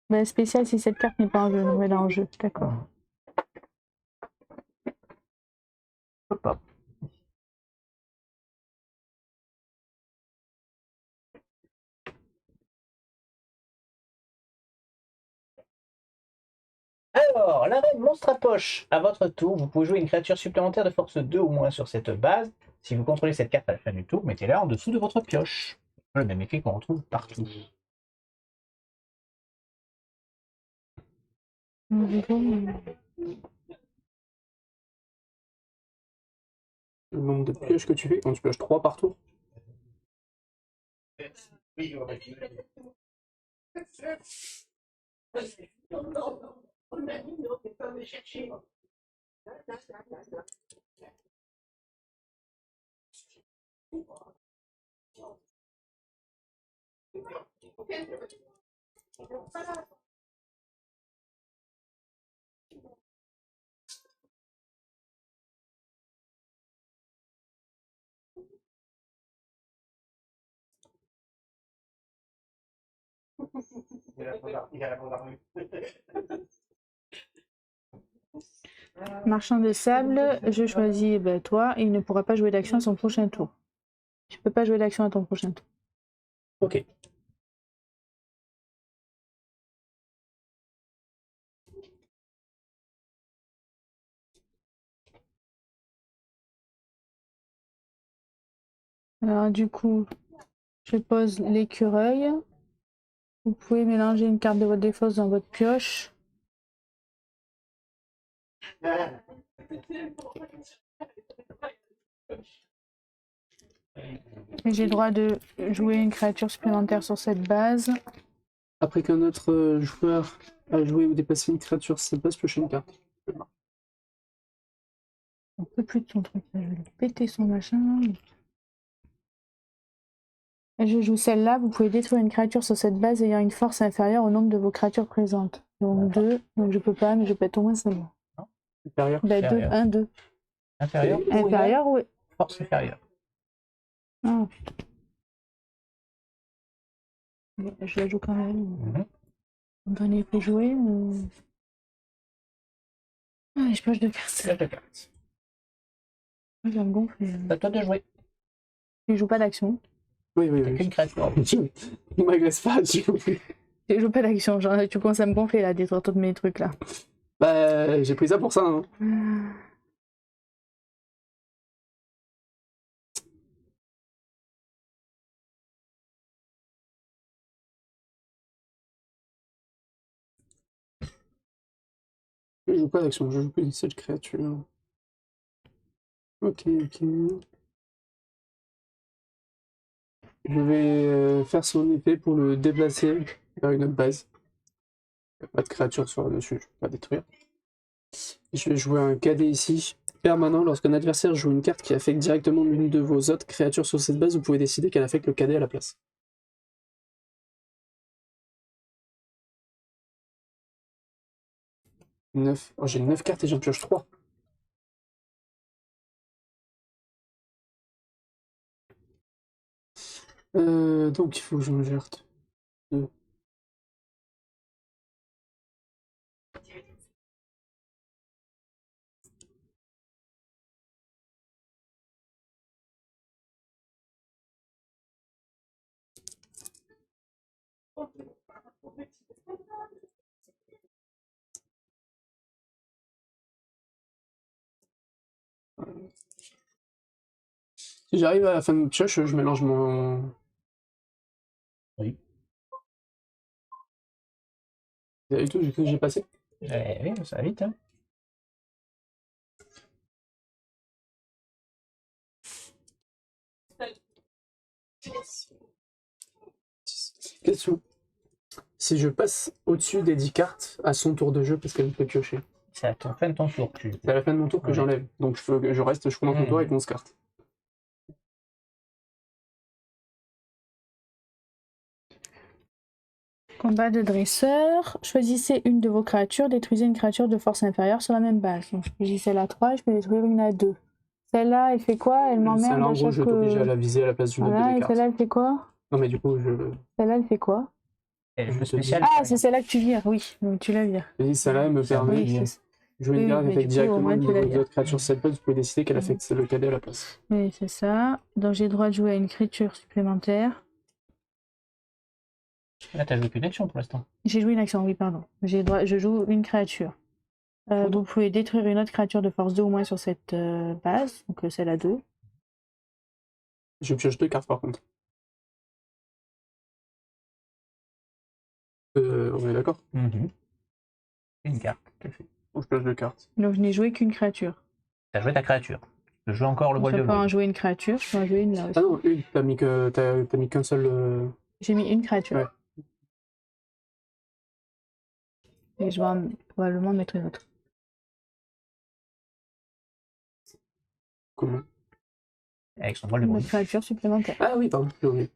Ben, spécial si cette carte n'est pas en jeu. Donc, elle est en jeu. D'accord. Hop, hop. Alors, la reine monstre à poche. À votre tour, vous pouvez jouer une créature supplémentaire de force 2 ou moins sur cette base. Si vous contrôlez cette carte à la fin du tour, mettez-la en dessous de votre pioche. Le même effet qu'on retrouve partout. Le nombre de pioches que tu fais quand tu pioches 3 par tour. Marchand de sable, je choisis toi et il ne pourra pas jouer d'action à son prochain tour. Tu peux pas jouer d'action à ton prochain tour. Ok. Alors du coup, Je pose l'écureuil. Vous pouvez mélanger une carte de votre défausse dans votre pioche. Et j'ai le droit de jouer une créature supplémentaire sur cette base. Après qu'un autre joueur a joué ou déplacé une créature sur cette base, piocher une carte. On peut plus de son truc. Je vais lui péter son machin. Et je joue celle-là. Vous pouvez détruire une créature sur cette base ayant une force inférieure au nombre de vos créatures présentes. Donc 2. Donc je peux pas, mais je pète au moins celle-là. Supérieur. Bah 2, Inférieur. 1, 2. Inférieur. Inférieur, oui. Force inférieure. Ah, putain. Bon, je la joue quand même. Mhm. Donner pour jouer. Ah, je pioche 2 cartes. Flèche de carte. Je vais me gonfler. C'est à toi de jouer. Je joue pas d'action. Oui, oui, T'as oui. qu'une créature. Il m'agresse pas, tu Je joue pas d'action. Genre, tu commences à me gonfler là, détruire tous mes trucs là. Bah, j'ai pris ça pour ça. Hein. Je joue pas d'action, je joue qu'une seule créature. Ok, ok. Je vais faire son épée pour le déplacer vers une autre base. Il n'y a pas de créature sur dessus, je peux pas détruire. Je vais jouer un cadet ici. Permanent, lorsqu'un adversaire joue une carte qui affecte directement l'une de vos autres créatures sur cette base, vous pouvez décider qu'elle affecte le cadet à la place. 9. Oh, j'ai 9 cartes et j'en pioche 3. Donc il faut que je me gère. 2. Si j'arrive à la fin de pioche, je mélange mon... Oui. Vous avez tout, j'ai passé. Oui, ça va vite. Hein. Question. Si je passe au-dessus des 10 cartes à son tour de jeu parce qu'elle me fait piocher, C'est à la fin de ton tour. c'est à la fin de mon tour que Ouais. j'enlève. Donc je reste, je commence mon tour avec 11 cartes. Combat de dresseur. Choisissez une de vos créatures, détruisez une créature de force inférieure sur la même base. Donc je peux choisir celle à 3 et je peux détruire une à 2. Celle-là, elle fait quoi? Elle m'emmerde Celle-là, en à gros, chaque... je vais être obligé à la viser à la place d'une autre de Voilà, mes et cartes. celle-là, elle fait quoi? Non, mais du coup, Celle-là, elle fait quoi? Et le Je jeu te dis. spécial. Ah, c'est celle-là que tu vires, oui. Donc tu la vires. je dis, celle-là, elle me permet Oui, de c'est... jouer une oui, carte mais avec du coup, au directement moins, une tu de la vos vires. autres créatures sur cette base. Vous pouvez décider qu'elle affecte le cadet à la place. Oui, c'est ça. Donc j'ai le droit de jouer à une créature supplémentaire. Là, t'as joué qu'une action pour l'instant. J'ai joué une action, oui, pardon. J'ai le droit... Je joue une créature. Vous pouvez détruire une autre créature de force 2 ou moins sur cette base, donc celle à 2. Je pioche 2 cartes par contre. On est d'accord? Une carte. tout à fait. Donc je pioche 2 cartes. Donc je n'ai joué qu'une créature. T'as joué ta créature. Je joue encore le Je bois de peux pas en loup. jouer une créature, je peux en jouer une là aussi. Ah non, une. T'as mis qu'un seul. J'ai mis une créature. Ouais. Et je vais probablement mettre une autre. Comment? Avec son bois de Une loup. autre créature supplémentaire. Ah oui, pardon, j'ai oublié.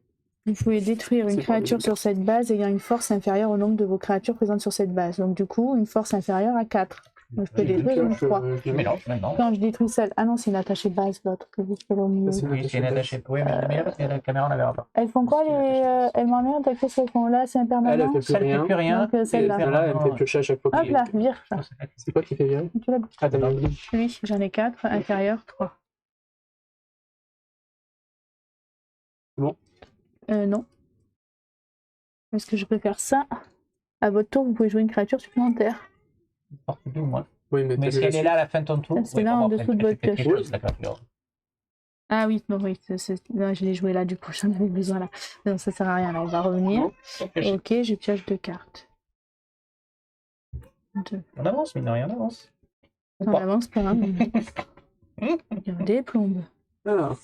Vous pouvez détruire une C'est pas créature le sur cette base ayant une force inférieure au nombre de vos créatures présentes sur cette base. Donc du coup, une force inférieure à 4. Donc je peux J'ai deux détruire une Pioche, 3. Je mélange maintenant. Quand je détruis celle... Ah non, c'est une attachée base l'autre. Que juste là au milieu. Ça, c'est une Oui, c'est une attachée. Oui, mais là, parce que la caméra, on la verra pas. Elles font quoi les... Elles m'emmerdent, qu'est-ce qu'elles font là? C'est Elle, impermanent? elle fait plus Ça ne fait rien. plus rien. Donc, Et celle-là. celle-là, elle me fait piocher à chaque fois. Hop là, vire ça. C'est quoi qui fait virer? Tu l'as... Ah, t'as mis un Oui, j'en ai 4, inférieur 3. Bon. Non. Est-ce que je peux faire ça? À votre tour, vous pouvez jouer une créature supplémentaire. Force 2 ou moins. Oui, mais Mais t'as si elle est là à la fin de ton tour, Ça, c'est là, en dessous de votre pioche. la créature. Ah oui, non, oui, non, je l'ai joué là, du coup, j'en avais besoin là. Non, ça sert à rien, là, il va revenir. Non. Ok, je pioche 2 cartes. On avance, mine de rien, on avance. Ou On pas. avance pas, mais il y a des plombes. Alors.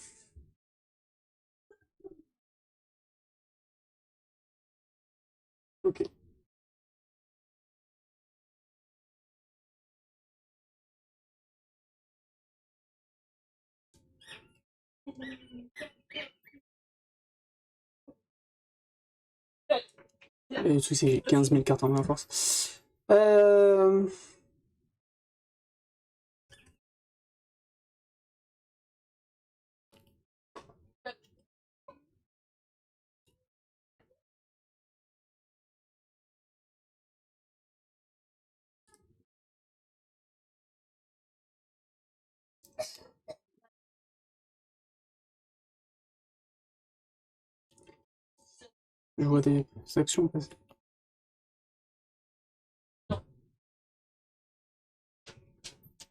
Ok. Le truc, c'est 15 000 cartes en main à force. Je vois des actions passer.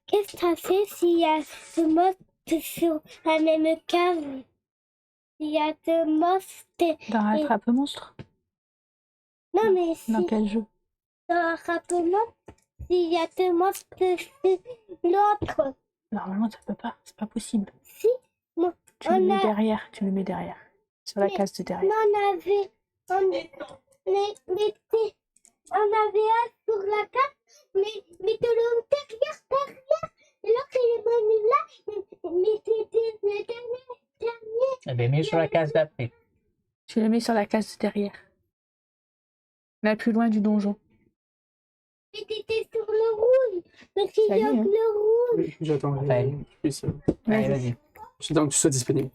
Qu'est-ce que ça fait s'il y a deux monstres sur la même case? Il y a deux monstres. Dans Rattrape monstre? Non, mais si Dans quel jeu? dans Rattrape-monstre, s'il y a deux monstres sur l'autre. Normalement, ça peut pas, c'est pas possible. Si, moi, Tu le on mets a- derrière, tu le mets derrière. Sur la Mais- case de derrière. on avait. On avait un sur la carte, mais de l'autre derrière. Et l'autre, il est venu là, mais c'était le dernier. Eh bien, mets sur la case d'après. Tu le mets sur la case de derrière. La plus loin du donjon. Mais t'étais sur le rouge. Donc il y a Salut, hein. le rouge. Oui, j'attends. Raphaël. Allez, vas-y. J'attends que tu sois disponible.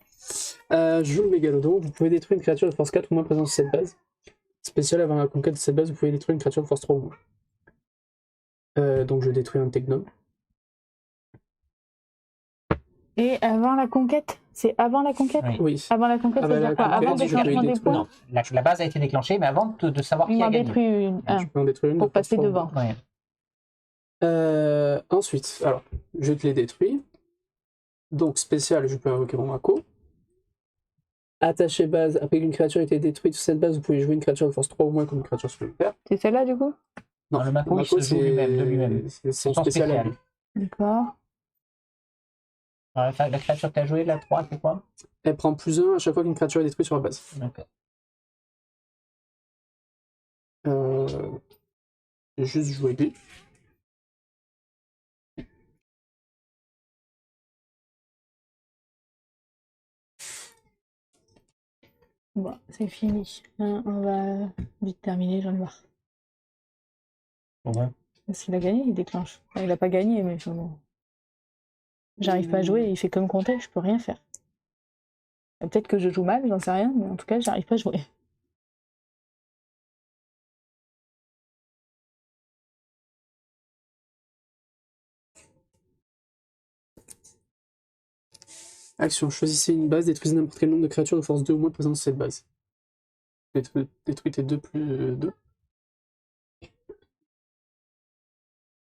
Je joue le mégalodon. Vous pouvez détruire une créature de force 4 ou moins présente sur cette base. Spécial avant la conquête de cette base, vous pouvez détruire une créature de force 3 ou moins. Donc je détruis un Technome. Et avant la conquête? C'est avant la conquête? Oui. Oui. Avant la conquête, Ah ça veut bah, dire quoi? la Avant le conquête, je peux déclenchement y des détruire. points? Non, la base a été déclenchée, mais avant de savoir Il qui a m'en gagné. détruit un. Je peux en détruire une Pour de force passer 3 ou devant. moins. Ouais. Ensuite, alors, je te les détruis. Donc, spécial, je peux invoquer mon Mako. Attaché base, après qu'une créature ait été détruite sur cette base, vous pouvez jouer une créature de force 3 ou moins comme une créature supplémentaire. C'est celle-là, du coup? Non, le Mako, il se joue lui-même, de lui-même. C'est son Son spécial. à spécial. lui. D'accord. Alors, la créature que tu as jouée, la 3, c'est quoi? Elle prend +1 à chaque fois qu'une créature est détruite sur la base. D'accord. J'ai juste joué lui. Bon, c'est fini. Hein, on va vite terminer, j'en ai marre. Ouais. S'il a gagné, il déclenche. Enfin, il a pas gagné, mais bon. J'arrive pas à jouer, il fait comme compter, je peux rien faire. Peut-être que je joue mal, j'en sais rien, mais en tout cas, j'arrive pas à jouer. Action, choisissez une base, détruisez n'importe quel nombre de créatures de force 2 ou moins présentes sur cette base. Détruisez 2 plus 2.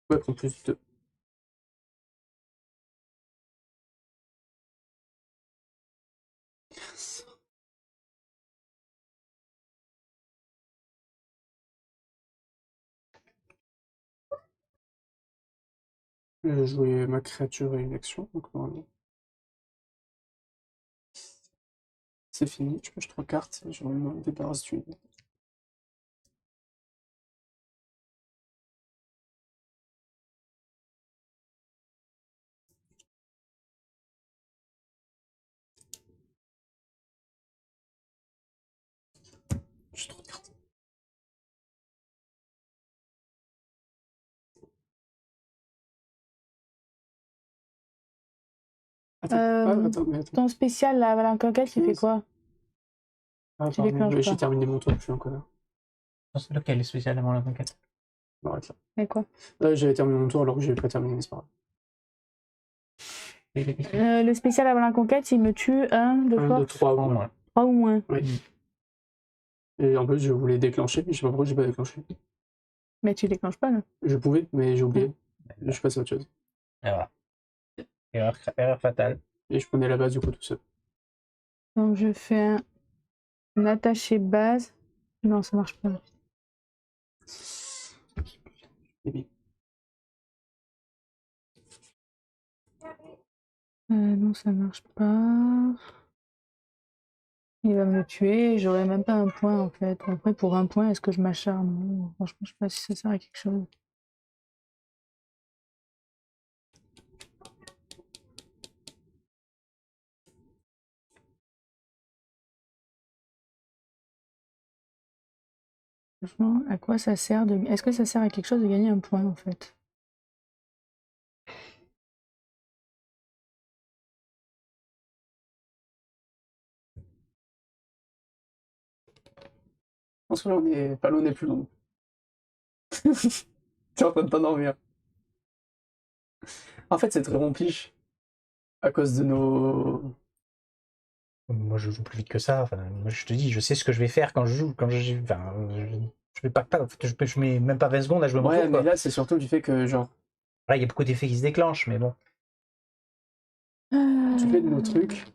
Ouais, prend plus 2. Je vais jouer ma créature et une action, donc normalement. C'est fini, je pioche 3 cartes, je me débarrasse d'une. J'ai trop de cartes. Attends, mais attends. Ton spécial, là, la conquête, il fait quoi? Ah, tu pardon, déclenches mais pas. j'ai terminé mon tour, je suis un connard. C'est lequel est spécial avant la conquête? On arrête là. Et quoi? J'avais terminé mon tour alors que j'avais pas terminé, c'est pas grave. Le spécial avant la conquête, il me tue un de 1, 2, force 3 Au ou moins. moins. 3 ou moins. Oui. Et en plus, je voulais déclencher, mais je sais pas pourquoi j'ai pas déclenché. Mais tu déclenches pas, là. Je pouvais, mais j'ai oublié. Je suis passé à autre chose. Et voilà. Erreur fatale. Et je prenais la base du coup tout seul. Donc je fais un attaché base. Non, ça marche pas. Et bien. Non, ça marche pas. Il va me tuer, j'aurai même pas un point en fait. Après, pour un point, est-ce que je m'acharne? Non, franchement, je sais pas si ça sert à quelque chose. Franchement, à quoi ça sert de... Est-ce que ça sert à quelque chose de gagner un point en fait? Je pense que là, on est pas loin des plus longs. T'es en train de t'endormir. En fait, c'est très rempli à cause de nos. Moi, je joue plus vite que ça. Enfin, moi, je te dis, je sais ce que je vais faire quand je joue. Quand enfin, je vais pas. En fait, je mets même pas 20 secondes à jouer mon Ouais, tour, mais quoi. là, c'est surtout du fait que, genre, Là, il y a beaucoup d'effets qui se déclenchent, mais bon. tu fais de nos trucs,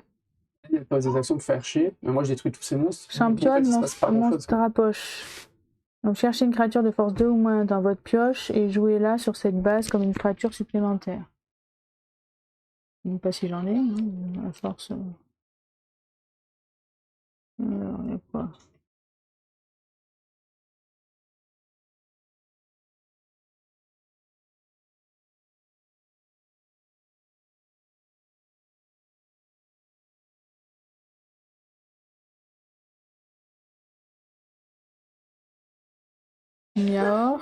il y a pas des actions pour faire chier, mais moi, je détruis tous ces monstres. Championne, En fait, il se passe pas grand-chose, monstre à poche. Donc cherchez une créature de force 2 ou moins dans votre pioche et jouez-la sur cette base comme une créature supplémentaire. Je ne sais pas si j'en ai, hein, à force. On est quoi? Niaor.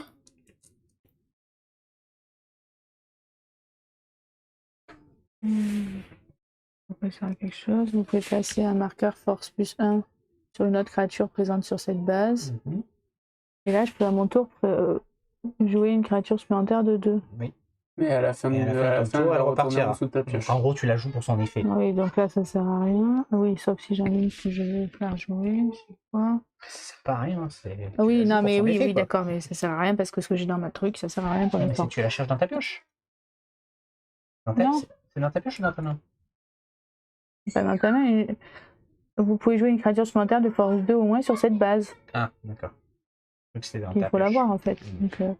Ça peut faire quelque chose. Vous pouvez placer un marqueur force plus 1 sur une autre créature présente sur cette base. Mhm. Et là, je peux à mon tour jouer une créature supplémentaire de 2. Oui. Mais à la fin, Et à la fin de ton tour, elle va retourner en repartira. dessous de ta Donc, pioche. en gros, tu la joues pour son effet. Oui, donc là, ça sert à rien. Oui, sauf si j'en ai une que je vais faire jouer. C'est quoi? C'est pas rien. C'est. Ah oui, tu la joues non, pour mais son oui, effet, oui, quoi. d'accord, mais ça sert à rien parce que ce que j'ai dans ma truc, ça sert à rien pour Ouais, mais l'instant. tu la cherches dans ta pioche. Non. C'est dans ta pioche ou dans ta main? Pas dans ta main, et vous pouvez jouer une créature supplémentaire de force 2 au moins sur cette base. Ah, d'accord. Donc c'est dans Il ta faut pioche. l'avoir en fait. Mhm. Donc,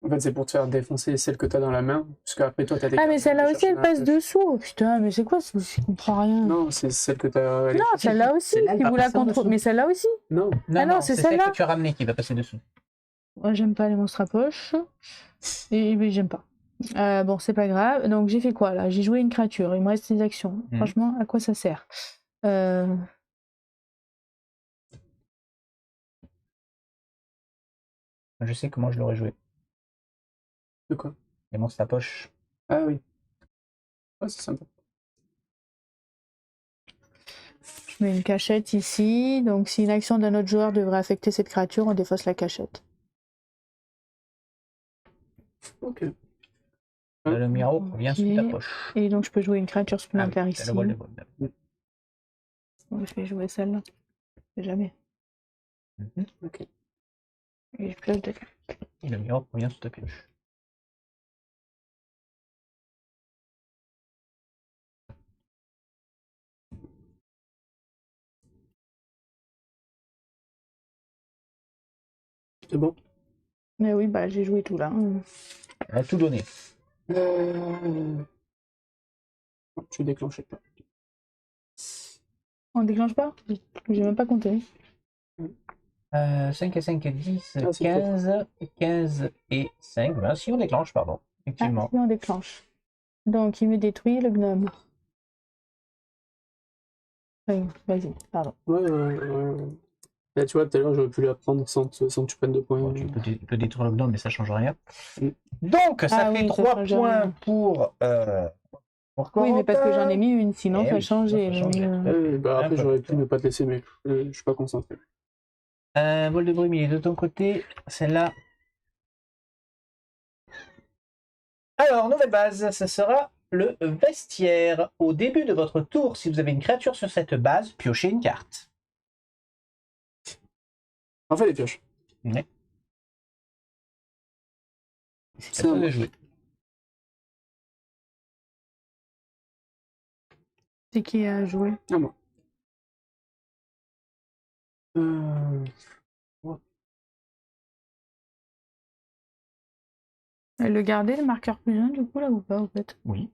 En fait, c'est pour te faire défoncer celle que t'as dans la main, parce qu'après toi, t'as des ah, cartes mais que tu celle-là peux aussi, chercher elle dans la passe pioche. dessous. Oh, putain, mais c'est quoi ça? Je comprends rien. Non, c'est celle que t'as. Non, celle-là aussi, Celle-là, elle si va vous la passer en contrôlez. dessous. Mais celle-là aussi. Non, Non, Ah non, non, c'est c'est celle celle-là. que tu as ramenée qui va passer dessous. Moi, j'aime pas les monstres à poche. Et oui, j'aime pas. Bon, c'est pas grave. Donc, j'ai fait quoi là? J'ai joué une créature. Il me reste des actions. Mhm. Franchement, à quoi ça sert? Je sais comment je l'aurais joué. de quoi? Les monstres à poche. Ah oui. Ouais, c'est sympa. Je mets une cachette ici. Donc, si une action d'un autre joueur devrait affecter cette créature, on défausse la cachette. Ok. Là, le miroir revient sous ta Ok. poche. Et donc, je peux jouer une créature Ah oui, supplémentaire t'as ici. le bol de bol. Donc, je vais jouer celle-là. Je sais jamais. Mhm. Ok. Et je pioche deux. Et le miroir revient sous ta pioche. C'est bon. Mais oui, bah, j'ai joué tout là. Elle a tout donné. Non, tu déclenchais pas. On déclenche pas? J'ai même pas compté. 5 et 5 et 10, Ah, c'est 15, 15 et 5. Ben, si on déclenche, pardon. Ah, Effectivement. si on déclenche. Donc, il me détruit le gnome. Oui, vas-y, pardon. Ouais. Là, tu vois, tout à l'heure, j'aurais pu la prendre sans que tu prennes de points. Bon, tu peux détruire le gnome, mais ça change rien. Mm. Donc, ça Ah fait oui, ça 3 change points rien. pour Oui, mais parce que j'en ai Corentin. mis une, sinon Eh ça oui, changeait. sinon ça mais, changeait. Bah, après, Un peu. j'aurais pu ne pas te laisser, mais je suis pas concentré. Vol de brume, il est de ton côté. Celle-là. Alors, nouvelle base, ça sera le vestiaire. Au début de votre tour, si vous avez une créature sur cette base, piochez une carte. En fait, les pioches. Ouais. C'est C'est à toi à de moi. jouer. C'est qui a joué? Ah, moi. Elle le gardait, le marqueur +1 du coup là ou pas en fait? Oui.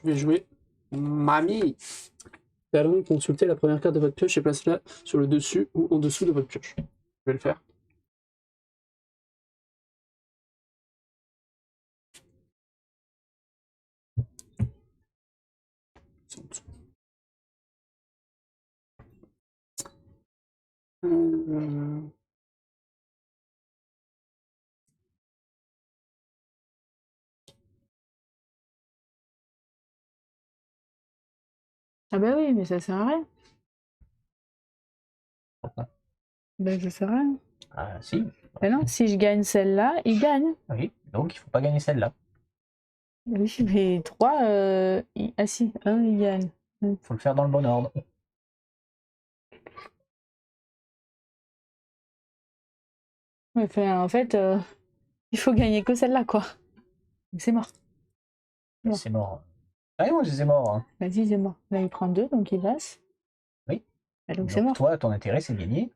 Je vais jouer Mamie. Allons consulter la première carte de votre pioche et place-la sur le dessus ou en dessous de votre pioche. Je vais le faire. C'est en dessous. Ah bah oui, mais ça sert à rien. Ben ça sert à rien. Ah, si. Ben non, si je gagne celle-là, il gagne. Oui. Donc, il faut pas gagner celle-là. Oui, mais 3, ah si, 1 il gagne. Il faut le faire dans le bon ordre. Ouais, enfin, en fait, il faut gagner que celle-là, quoi. Donc c'est mort. Bon. C'est mort. Ah non, c'est mort. Hein. Vas-y, c'est mort. Là, il prend 2, donc il passe. Oui. Et donc c'est mort. Toi, ton intérêt, c'est de gagner.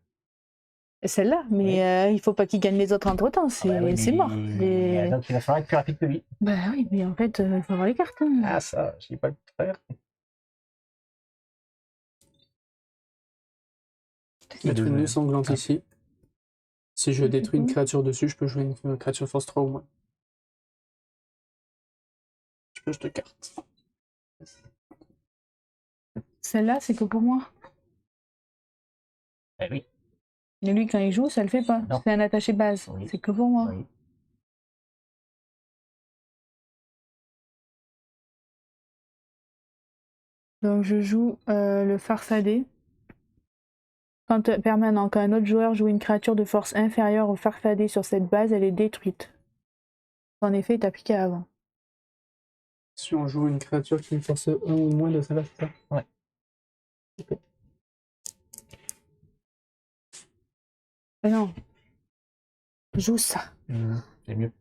Celle-là, mais il faut pas qu'il gagne les autres entre-temps, c'est Ah bah oui, c'est mort. mais... Donc, il va falloir être plus rapide que lui. Bah oui, mais en fait, il faut avoir les cartes. Hein. Ah, ça, je n'ai pas le faire. Mettre une nuit sanglante Ah. ici. Si je détruis une créature dessus, je peux jouer une créature force 3 ou moins. Je pioche 2 cartes. Celle-là, c'est que pour moi. Eh oui. Et lui, quand il joue, ça le fait pas. Non. C'est un attaché base. Oui. C'est que pour moi. Oui. Donc je joue le farfadé. Permanent, quand un autre joueur joue une créature de force inférieure au farfadé sur cette base, elle est détruite. En effet, est appliqué avant. Si on joue une créature qui force 1 ou moins de celle-là, c'est ça? Ouais. Ok. Mais non. Joue ça. C'est mieux.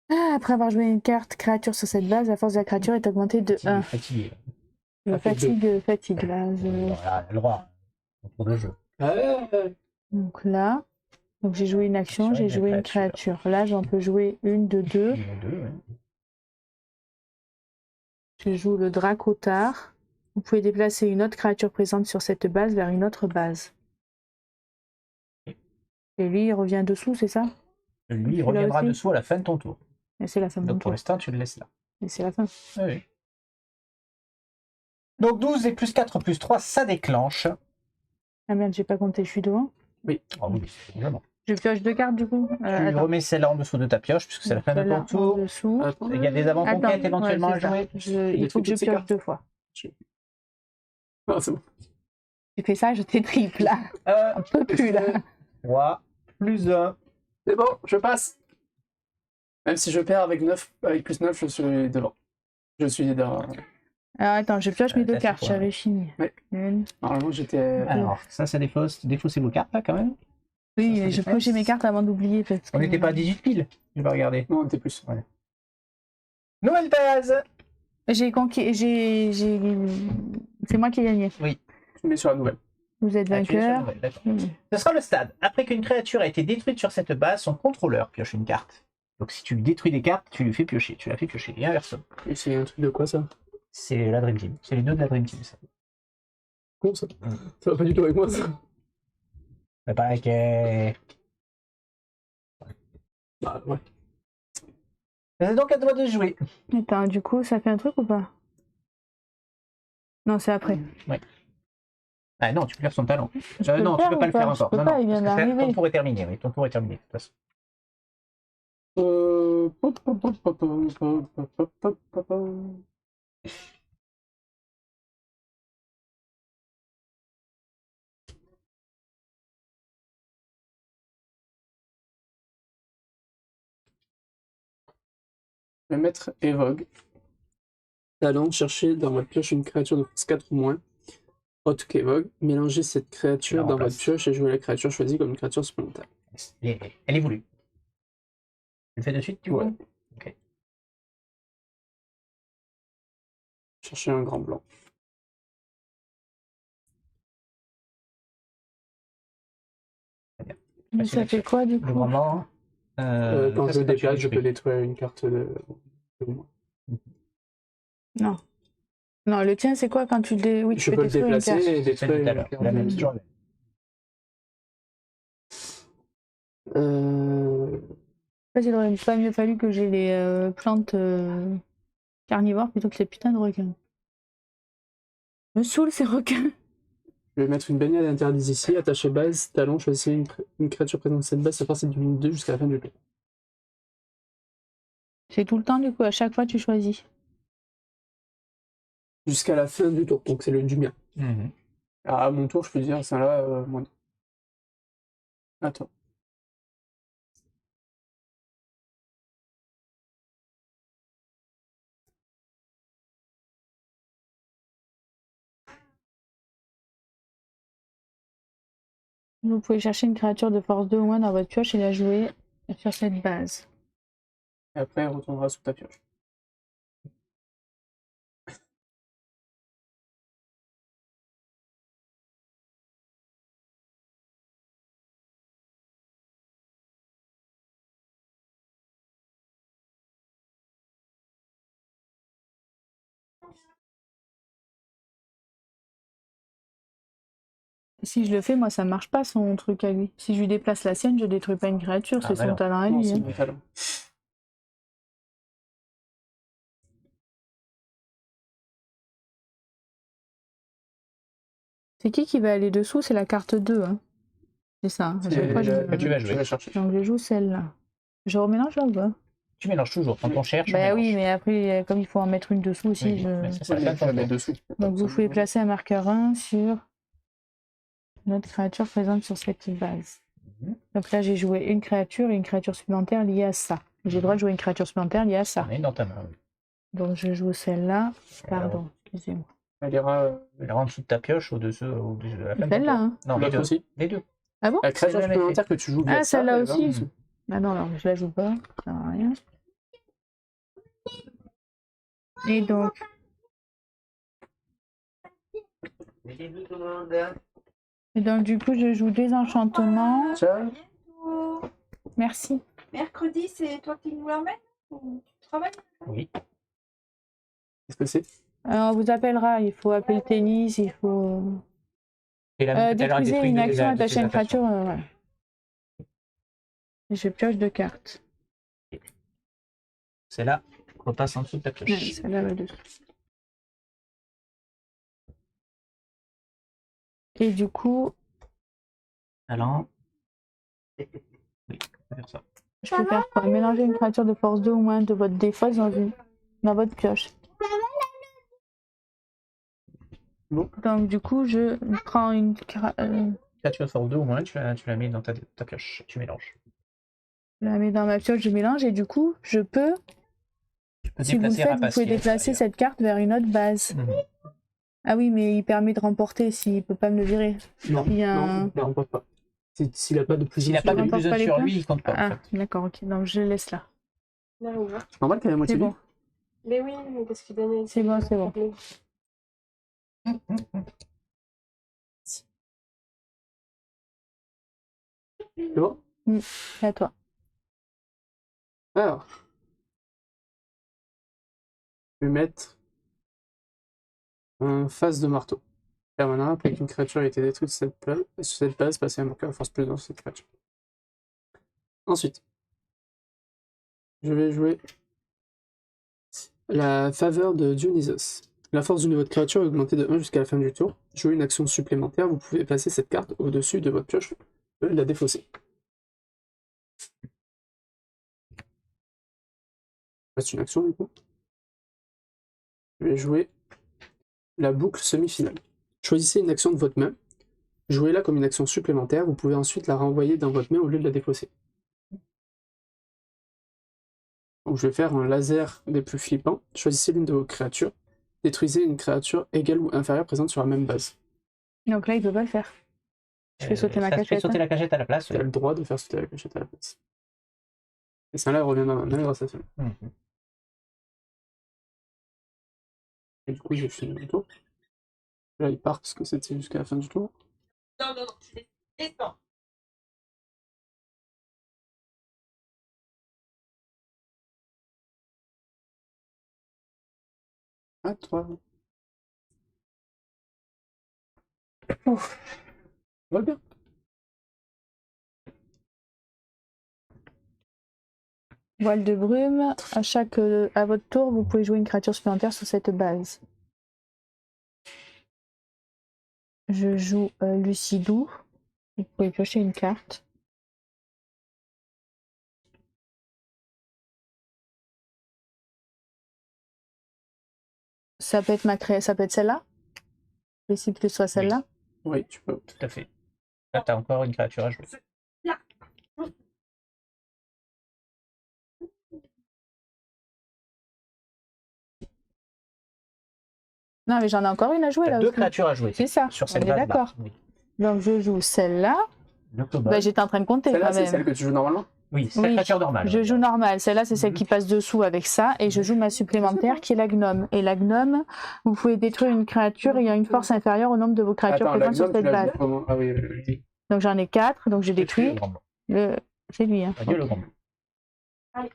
Ah, après avoir joué une carte créature sur cette base, la force de la créature est augmentée de 1. Fatigué. Fatigue, là. Voilà, le droit. Pour le jeu. Donc là, donc j'ai joué une action, j'ai joué une créature. Là, j'en peux jouer une de 2. Ouais. Je joue le Dracotar. Vous pouvez déplacer une autre créature présente sur cette base vers une autre base. Et lui, il revient dessous, c'est ça? Lui, il reviendra dessous à la fin de ton tour. Et c'est la fin de mon Donc pour tour. l'instant, tu le laisses là. Et c'est la fin. Oui. Donc 12 et plus 4 plus 3, ça déclenche. Ah merde, j'ai pas compté, je suis devant. Oui. Oh, oui, évidemment. Je pioche 2 cartes du coup. Tu remets celle-là en dessous de ta pioche, puisque c'est la fin de ton tour. Dessous. Il y a des avant-conquêtes éventuellement à jouer. Il faut que je pioche 2 fois. Ah, c'est bon. J'ai fait ça, je t'ai triple là. Un peu plus là. 3 plus 1. C'est bon, je passe. Même si je perds avec 9, avec plus 9, je suis devant. Je suis devant. Alors attends, je pioche mes 2 là, cartes, c'est quoi, j'avais fini. Ouais. Une. Normalement, j'étais. Alors, ça défaussait vos cartes là quand même. Oui, Ça, je piochais mes cartes avant d'oublier. On n'était pas à 18 piles. Je vais regarder. Non, on était plus. Ouais. Nouvelle base. J'ai conquis. C'est moi qui ai gagné. Je mets sur la nouvelle. Vous êtes Ah, tu es sur la vainqueur. nouvelle, d'accord. Ce sera le stade. Après qu'une créature a été détruite sur cette base, son contrôleur pioche une carte. Donc si tu lui détruis des cartes, tu lui fais piocher. Tu la fais piocher. Et inversement. Et c'est un truc de quoi ça? C'est la Dream Team. C'est les deux de la Dream Team, ça. Con ça. Ça va pas du tout avec moi ça. Mais pareil que... Bah ouais. C'est donc à toi de jouer. Attends, du coup, ça fait un truc ou pas? Non, c'est après. Oui. Ah non, tu peux faire son talent. peux Non, le tu faire peux pas ou le faire pas? Je encore. peux Non, pas, non, il vient parce que d'arriver. ton tour est terminé. Oui, ton tour est terminé, de toute façon. Le maître évoque. Talent, chercher dans votre pioche une créature de force 4 ou moins. Autre qu'évoque. Mélangez cette créature dans votre pioche et jouez la créature choisie comme une créature supplémentaire. Elle est voulue. le fais de suite, tu Ouais. vois. Ok. Chercher un grand blanc. Mais ça fait quoi du Le coup? grand blanc. Quand ça, je c'est le tu déplace, je peux détruis. détruire une carte de moi. Non. Non, le tien c'est quoi quand tu le oui, tu Je peux peux le détruire une déplacer carte. et C'est tout à détruire l'heure. une La même, carte. c'est toujours la même. Après, il aurait pas mieux fallu que j'ai les plantes carnivores plutôt que les putains de requins. Me saoule ces requins. Je vais mettre une baignade interdite ici, attacher base, talon, choisissez une créature présente dans cette base, ça part cette du 2 jusqu'à la fin du tour. C'est tout le temps du coup, à chaque fois tu choisis. Jusqu'à la fin du tour, donc c'est le du mien. Mhm. À mon tour, je peux dire, ça là, moins. Attends. Vous pouvez chercher une créature de force 2 ou moins dans votre pioche et la jouer sur cette base. Et après, elle retournera sous ta pioche. Si je le fais, moi ça marche pas son truc à lui. Si je lui déplace la sienne, je détruis pas une créature, Ah, c'est bah son non. talent à Non, lui. c'est Hein. mon talon. C'est qui va aller dessous? C'est la carte 2. Hein. C'est ça. Hein. À chaque fois, je... que tu vas jouer. Je vais chercher. Donc je joue celle-là. Je remélange là ou pas? Tu mélanges toujours. Quand on cherche, tu Bah oui, mélanges. mais après, comme il faut en mettre une dessous aussi, Oui, je... mais ça, c'est Ouais, la je fin la de ton mets tour. dessous. Donc vous pouvez placer un marqueur 1 sur notre créature présente sur cette base. Mhm. Donc là, j'ai joué une créature et une créature supplémentaire liée à ça. J'ai le droit de jouer une créature supplémentaire liée à ça. On est dans ta main. Oui. Donc je joue celle-là. Alors, Pardon, excusez-moi. Elle ira. elle rentre sous ta pioche au-dessus de la fin de ton Celle-là, tour. hein. Non, les L'autre deux. aussi. Les deux. Ah bon? La créature jamais supplémentaire que tu joues via Ah, ça, celle-là elle va aussi. en dessous. Ah non, alors je la joue pas. Ça sert à rien. Et donc, du coup, je joue Désenchantement. Tiens, Merci. Mercredi, c'est toi qui nous l'emmènes ou tu travailles? Oui. qu'est-ce que c'est? On vous appellera. Il faut appeler le tennis. Il faut. Et la Détruisez une action attachée à une créature. Voilà. Et je pioche 2 cartes. C'est là. Repasse en dessous de ta Ouais, pioche. celle-là va dessous. Et du coup, Talent. Oui, on peut faire ça. je peux faire quoi? Mélanger une créature de force 2 ou moins de votre défausse dans votre pioche. Bon. Donc du coup, je prends une... Créature de force 2 au moins, tu la mets dans ta pioche. Tu mélanges. Je la mets dans ma pioche, je mélange et du coup, je peux, Tu peux si vous le déplacer faites, vous Rapacier pouvez déplacer à cette carte vers une autre base. l'extérieur. Ah oui, mais il permet de remporter s'il peut pas me le virer. Non, Il y a un- non, il ne remporte pas. S'il n'a pas de plus S'il n'a pas de remporte plus pas 1 les sur points lui, il compte pas. En Ah, fait. d'accord, ok. Donc je laisse là. Là, on va. C'est normal qu'elle ait moitié C'est bon. Mais oui, mais parce qu'il donnait. C'est bon, c'est bon. C'est bon? C'est à toi. Alors. Je vais mettre un face de marteau. Permanent, après qu'une créature ait été détruite sur cette base, passer un marqueur force plus dans cette créature. Ensuite, je vais jouer la faveur de Dionysos. La force d'une de votre créature est augmentée de 1 jusqu'à la fin du tour. Jouez une action supplémentaire, vous pouvez placer cette carte au-dessus de votre pioche et la défausser. C'est une action du coup. Je vais jouer la boucle semi-finale. Choisissez une action de votre main, jouez-la comme une action supplémentaire, vous pouvez ensuite la renvoyer dans votre main au lieu de la défausser. Donc je vais faire un laser des plus flippants. Choisissez l'une de vos créatures, détruisez une créature égale ou inférieure présente sur la même base. Donc là, il peut pas le faire. Je fais sauter ma Ça te fait cachette. sauter Hein. la cachette à la place. Tu as le droit de faire sauter la cachette à la place. Et celle-là, elle revient dans la main grâce à ça. Mhm. Et du coup, j'ai fini le tour. Là, il part parce que c'était jusqu'à la fin du tour. Non, non, non, tu descends. Ah, toi. Ouf. Va bien. Voile de brume. À votre tour, vous pouvez jouer une créature supplémentaire sur cette base. Je joue Lucidou. Vous pouvez piocher une carte. Ça peut être ça peut être celle-là. Possible que ce soit celle-là. Oui, tu peux. Tout à fait. Là, t'as encore une créature à jouer. Non, mais j'en ai encore une à jouer T'as là deux aussi. créatures à jouer. C'est ça, Sur on cette est base-là. d'accord. Oui. Donc je joue celle-là. Le kobold. Bah, j'étais en train de compter Celle-là, quand c'est même. celle que tu joues normalement? Oui, c'est la Oui, créature normale. je joue normale. Celle-là, c'est celle qui passe dessous avec ça. Et je joue ma supplémentaire qui est la gnome. Et la gnome, vous pouvez détruire une créature ayant une force inférieure au nombre de vos créatures Attends, la présentes sur gnome, tu cette l'as base. vu comment? Ah oui, oui. Donc j'en ai 4, donc j'ai Le détruit. grand blanc. C'est lui. Hein. Adieu le grand blanc.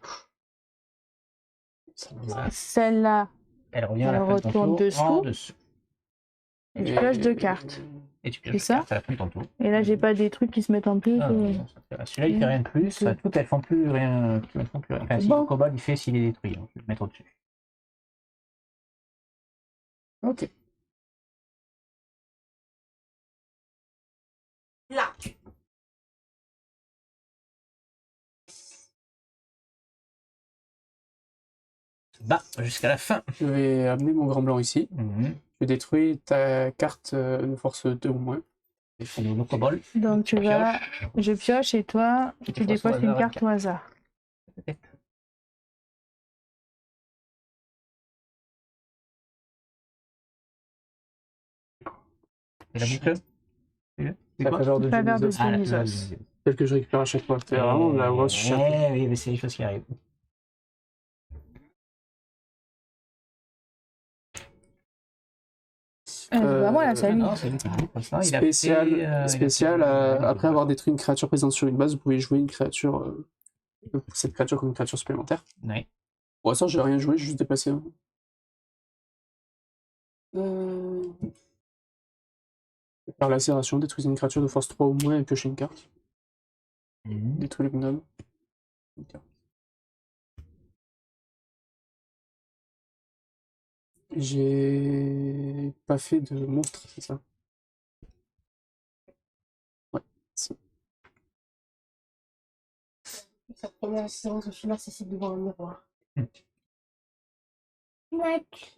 Celle-là, Elle revient à la Elle fin de ton retourne tour en dessous. dessous. et tu pioches 2 cartes. Et tu C'est pioches ça une carte à la fin de ton tour. Et là, j'ai pas des trucs qui se mettent en plus. Ah, non, non, ça fait- Celui-là, il fait rien de plus. Ok. Toutes, elles font plus rien. Elles font plus rien. Enfin, si Bon. le kobold, il fait s'il est détruit. Hein. Je vais le mettre au-dessus. Ok. Là. Bah, jusqu'à la fin. Je vais amener mon grand blanc ici. Mhm. Je détruis ta carte de force 2 ou moins. Et pour le kobold. Donc tu vas. Je pioche et toi, tu poses déposes au une hasard carte au hasard. Et la boucle. C'est La quoi faveur de Faveur de Dionysos. Ah, la Dionysos. faveur de Dionysos. Celle que je récupère à chaque fois. C'est vraiment la grosse chatte. Oui, mais c'est les choses qui arrivent. C'est pas moi là, c'est à lui. Non, c'est lui qui joue comme ça. Il a Spécial, fait, spécial après avoir détruit une créature présente sur une base, vous pouvez jouer une créature, cette créature comme une créature supplémentaire. Ouais. Pour l'instant, j'ai rien joué, j'ai juste déplacé un. Par lacération, détruisez une créature de force 3 ou moins et piochez une carte. Mhm. Détruisez le gnome. Une carte. J'ai pas fait de monstre, c'est ça? Ouais, c'est Sa première séance, je suis narcissique devant un miroir. Hmm. Mac.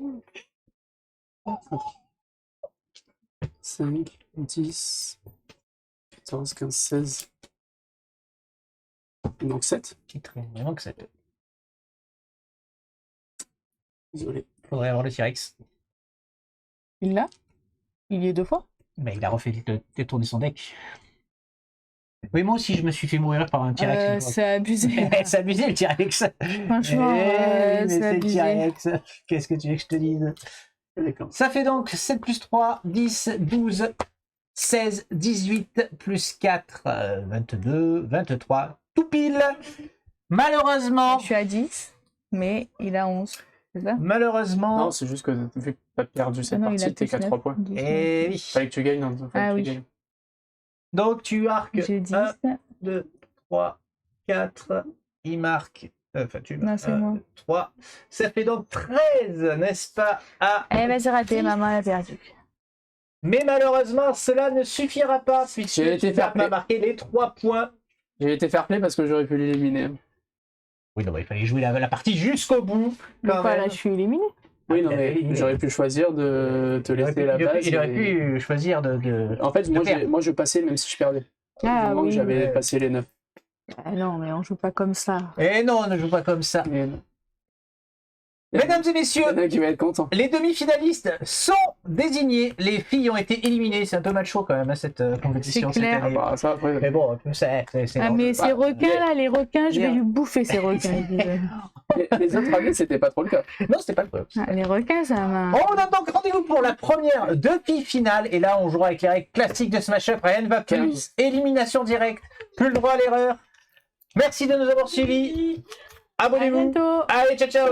5, 10, 14, 15, 16. Il manque 7. Il manque 7. Désolé. Faudrait avoir le T-Rex. Il l'a. Il y est 2 fois. Mais il a refait détourner son deck. Oui, moi aussi, je me suis fait mourir par un T-Rex. une fois. C'est abusé. C'est abusé le T-Rex. Franchement, Eh oui, mais c'est le abusé. T-Rex. Qu'est-ce que tu veux que je te dise? D'accord. Ça fait donc 7 plus 3, 10, 12, 16, 18, plus 4, 22, 23, tout pile. Malheureusement, Je suis à 10, mais il a 11. C'est ça malheureusement, Non, c'est juste que vu que t'as perdu cette Ah non, il a partie, t'es plus qu'à 3 9, points. 19. eh oui. Fallait que tu gagnes, hein. Fallait Ah que oui. tu gagnes. Donc tu arques J'ai 10. 1, 2, 3, 4, il marque, enfin tu Non, marques c'est 1, moi. 2, 3, ça fait donc 13, n'est-ce pas? Eh ben, c'est raté, maman a perdu. Mais malheureusement, cela ne suffira pas, puisque J'ai été fair tu m'as play. marqué les 3 points. J'ai été fair play parce que j'aurais pu l'éliminer. Oui, non, il fallait jouer la partie jusqu'au bout. Mais quand quoi, même. là, je suis éliminée. Oui, non, il avait mais éliminé. j'aurais pu choisir de te laisser la base. Il aurait et- pu choisir de... En fait, perdre. moi je passais même si je perdais. Ah Du moment que oui. j'avais passé les 9. Ah non, mais on joue pas comme ça. Eh non, on ne joue pas comme ça. Et non. Mesdames et Il y messieurs, en a qui va être content. les demi-finalistes sont désignés. Les filles ont été éliminées. C'est un peu macho quand même, hein, cette compétition. C'est clair. cette année. Bah, ça, après, Mais bon, c'est Ah, mais ces requins là, les requins, je vais Merde. lui bouffer ces requins. les autres années, c'était pas trop le cas. Non, c'était pas le problème. Ah, les requins, ça m'a. On vous donne donc rendez-vous pour la première demi-finale. Et là, on jouera avec les règles classiques de Smash Up. Rien ne va plus. 15. Élimination directe. Plus le droit à l'erreur. Merci de nous avoir suivis. À Abonnez-vous. bientôt. Allez, ciao, ciao.